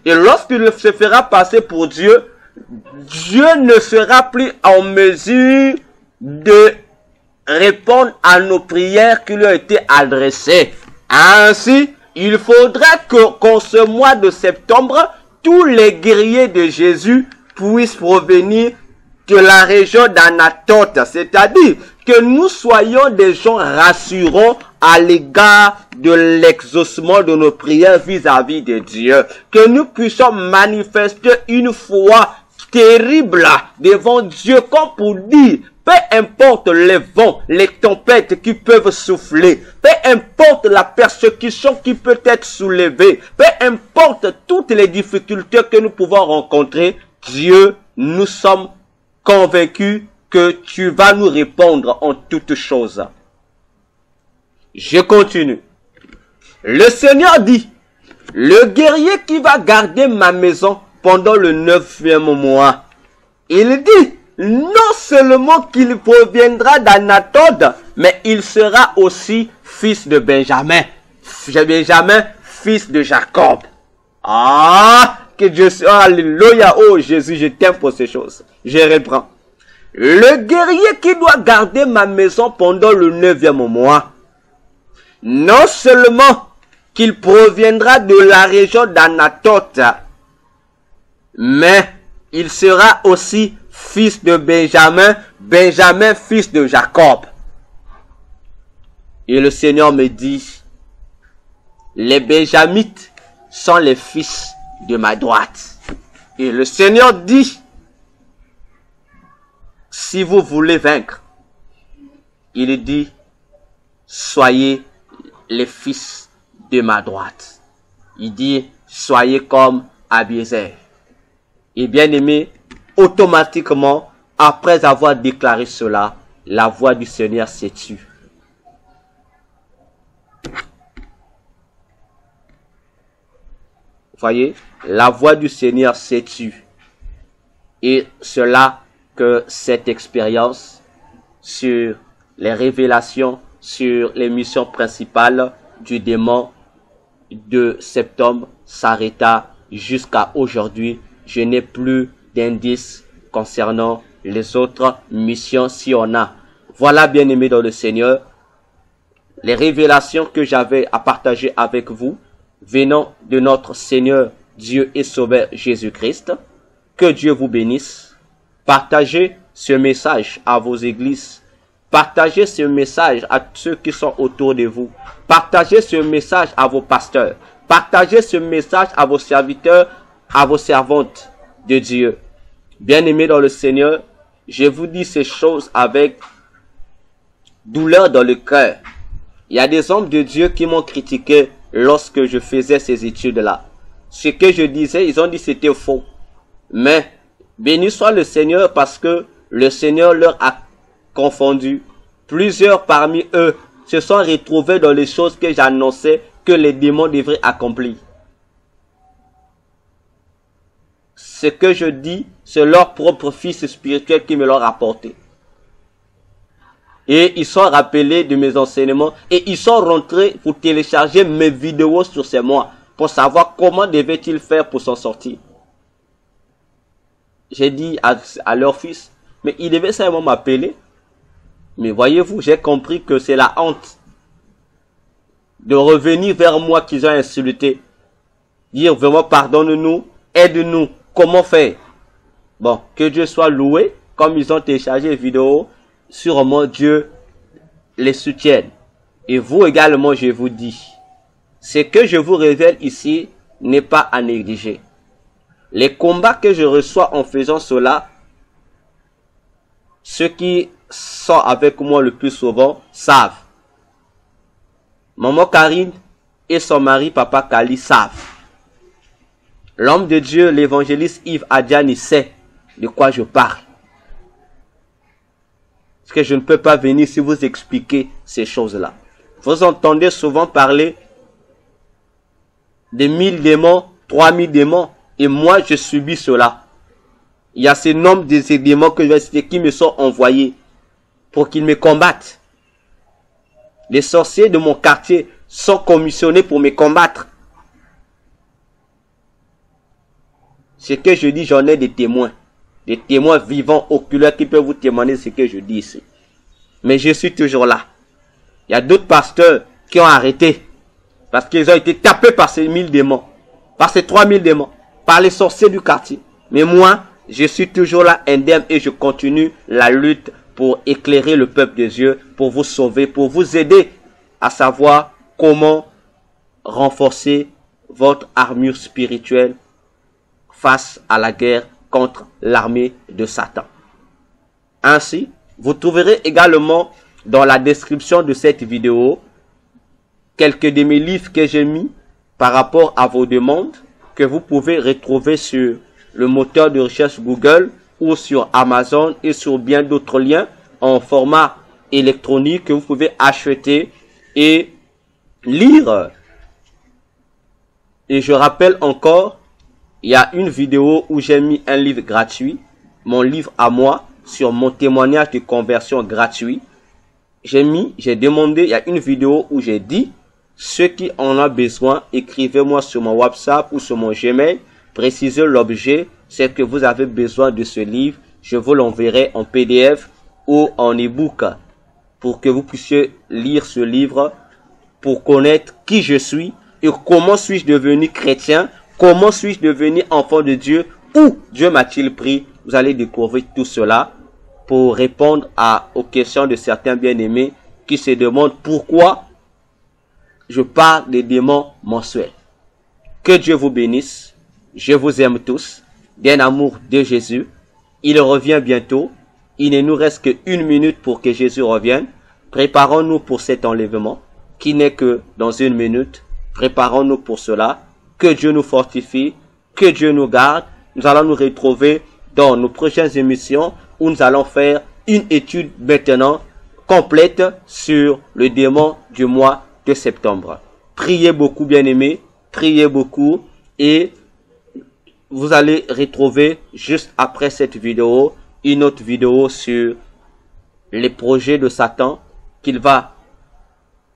Et lorsqu'il se fera passer pour Dieu, Dieu ne sera plus en mesure de répondre à nos prières qui lui ont été adressées. Ainsi, il faudra qu'en ce mois de septembre, tous les guerriers de Jésus puissent provenir de la région d'Anatote. C'est-à-dire que nous soyons des gens rassurants à l'égard de l'exaucement de nos prières vis-à-vis de Dieu. Que nous puissions manifester une foi terrible devant Dieu, comme pour dire, peu importe les vents, les tempêtes qui peuvent souffler, peu importe la persécution qui peut être soulevée, peu importe toutes les difficultés que nous pouvons rencontrer, Dieu, nous sommes convaincus que tu vas nous répondre en toutes choses. Je continue. Le Seigneur dit, le guerrier qui va garder ma maison pendant le 9e mois, il dit, non seulement qu'il proviendra d'Anatote, mais il sera aussi fils de Benjamin. Benjamin, fils de Jacob. Ah, que Dieu soit, alléluia, oh Jésus, je t'aime pour ces choses. Je reprends. Le guerrier qui doit garder ma maison pendant le 9e mois, non seulement qu'il proviendra de la région d'Anatote, mais il sera aussi fils de Benjamin, Benjamin fils de Jacob. Et le Seigneur me dit, les Benjamites sont les fils de ma droite. Et le Seigneur dit, si vous voulez vaincre, il dit, soyez les fils de ma droite. Il dit, soyez comme Abiezer. Et bien aimé, automatiquement, après avoir déclaré cela, la voix du Seigneur s'est tue. Voyez, la voix du Seigneur s'est tue. Et cela que cette expérience sur les révélations, sur les missions principales du démon de septembre s'arrêta jusqu'à aujourd'hui. Je n'ai plus d'indices concernant les autres missions si on a. Voilà, bien aimé dans le Seigneur, les révélations que j'avais à partager avec vous venant de notre Seigneur, Dieu et Sauveur Jésus-Christ. Que Dieu vous bénisse. Partagez ce message à vos églises. Partagez ce message à ceux qui sont autour de vous. Partagez ce message à vos pasteurs. Partagez ce message à vos serviteurs, à vos servantes de Dieu. Bien-aimés dans le Seigneur, je vous dis ces choses avec douleur dans le cœur. Il y a des hommes de Dieu qui m'ont critiqué lorsque je faisais ces études-là. Ce que je disais, ils ont dit que c'était faux. Mais béni soit le Seigneur parce que le Seigneur leur a confondu. Plusieurs parmi eux se sont retrouvés dans les choses que j'annonçais que les démons devraient accomplir. Ce que je dis, c'est leur propre fils spirituel qui me l'a rapporté. Et ils sont rappelés de mes enseignements et ils sont rentrés pour télécharger mes vidéos sur ces mois pour savoir comment devaient-ils faire pour s'en sortir. J'ai dit à leur fils, mais il devait simplement m'appeler. Mais voyez-vous, j'ai compris que c'est la honte de revenir vers moi qu'ils ont insulté. Dire vraiment pardonne-nous, aide-nous, comment faire? Bon, que Dieu soit loué, comme ils ont téléchargé les vidéos, sûrement Dieu les soutienne. Et vous également, je vous dis, ce que je vous révèle ici n'est pas à négliger. Les combats que je reçois en faisant cela, ceux qui sont avec moi le plus souvent savent. Maman Karine et son mari Papa Kali savent. L'homme de Dieu, l'évangéliste Yves Adjani sait de quoi je parle. Parce que je ne peux pas venir si vous expliquer ces choses-là. Vous entendez souvent parler de 1000 démons, 3000 démons. Et moi, je subis cela. Il y a ces nombres de ces démons que je vais citer qui me sont envoyés pour qu'ils me combattent. Les sorciers de mon quartier sont commissionnés pour me combattre. Ce que je dis, j'en ai des témoins. Des témoins vivants, oculaires, qui peuvent vous témoigner ce que je dis ici. Mais je suis toujours là. Il y a d'autres pasteurs qui ont arrêté. Parce qu'ils ont été tapés par ces 1000 démons. Par ces 3000 démons. Par les sorciers du quartier. Mais moi, je suis toujours là, indemne, et je continue la lutte pour éclairer le peuple de Dieu, pour vous sauver, pour vous aider à savoir comment renforcer votre armure spirituelle face à la guerre contre l'armée de Satan. Ainsi, vous trouverez également dans la description de cette vidéo quelques de mes livres que j'ai mis par rapport à vos demandes que vous pouvez retrouver sur le moteur de recherche Google ou sur Amazon et sur bien d'autres liens en format électronique que vous pouvez acheter et lire. Et je rappelle encore, il y a une vidéo où j'ai mis un livre gratuit, mon livre à moi, sur mon témoignage de conversion gratuit. J'ai demandé, il y a une vidéo où j'ai dit, ceux qui en ont besoin, écrivez-moi sur mon WhatsApp ou sur mon Gmail, précisez l'objet, c'est que vous avez besoin de ce livre, je vous l'enverrai en PDF ou en e-book pour que vous puissiez lire ce livre pour connaître qui je suis et comment suis-je devenu chrétien, comment suis-je devenu enfant de Dieu, où Dieu m'a-t-il pris. Vous allez découvrir tout cela pour répondre aux questions de certains bien-aimés qui se demandent pourquoi je parle des démons mensuels. Que Dieu vous bénisse. Je vous aime tous. D'un amour de Jésus. Il revient bientôt. Il ne nous reste qu'une minute pour que Jésus revienne. Préparons-nous pour cet enlèvement qui n'est que dans une minute. Préparons-nous pour cela. Que Dieu nous fortifie. Que Dieu nous garde. Nous allons nous retrouver dans nos prochaines émissions où nous allons faire une étude maintenant complète sur le démon du mois de septembre. Priez beaucoup, bien-aimés. Priez beaucoup et vous allez retrouver juste après cette vidéo une autre vidéo sur les projets de Satan qu'il va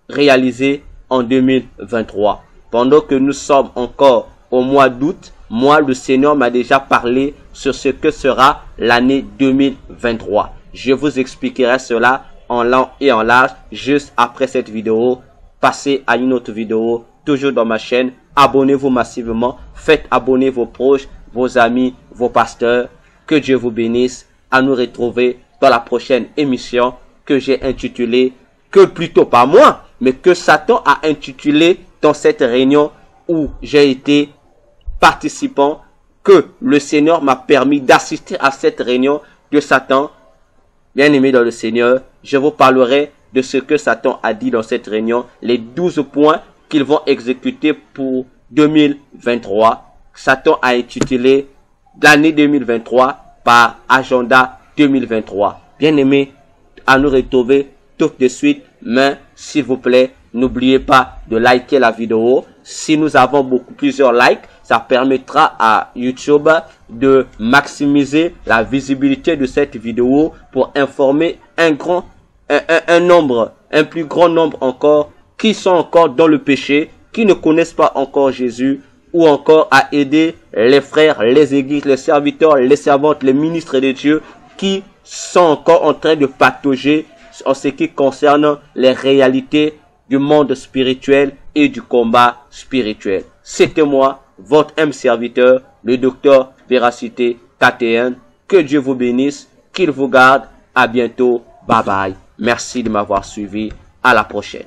réaliser en 2023. Pendant que nous sommes encore au mois d'août, moi, le Seigneur m'a déjà parlé sur ce que sera l'année 2023. Je vous expliquerai cela en long et en large juste après cette vidéo. Passez à une autre vidéo, toujours dans ma chaîne. Abonnez-vous massivement. Faites abonner vos proches, vos amis, vos pasteurs. Que Dieu vous bénisse. à nous retrouver dans la prochaine émission que j'ai intitulée, que plutôt pas moi, mais que Satan a intitulé dans cette réunion où j'ai été participant, que le Seigneur m'a permis d'assister à cette réunion de Satan. Bien-aimés dans le Seigneur, je vous parlerai de ce que Satan a dit dans cette réunion, les 12 points qu'ils vont exécuter pour 2023. Satan a intitulé l'année 2023 par agenda 2023. Bien-aimés, à nous retrouver tout de suite, mais s'il vous plaît, n'oubliez pas de liker la vidéo. Si nous avons plusieurs likes, ça permettra à YouTube de maximiser la visibilité de cette vidéo pour informer un plus grand nombre encore qui sont encore dans le péché, qui ne connaissent pas encore Jésus, ou encore à aider les frères, les églises, les serviteurs, les servantes, les ministres de Dieu qui sont encore en train de patauger en ce qui concerne les réalités du monde spirituel et du combat spirituel. C'était moi, votre âme serviteur, le docteur Véracité KTN. Que Dieu vous bénisse, qu'il vous garde. À bientôt. Bye bye. Merci de m'avoir suivi. À la prochaine.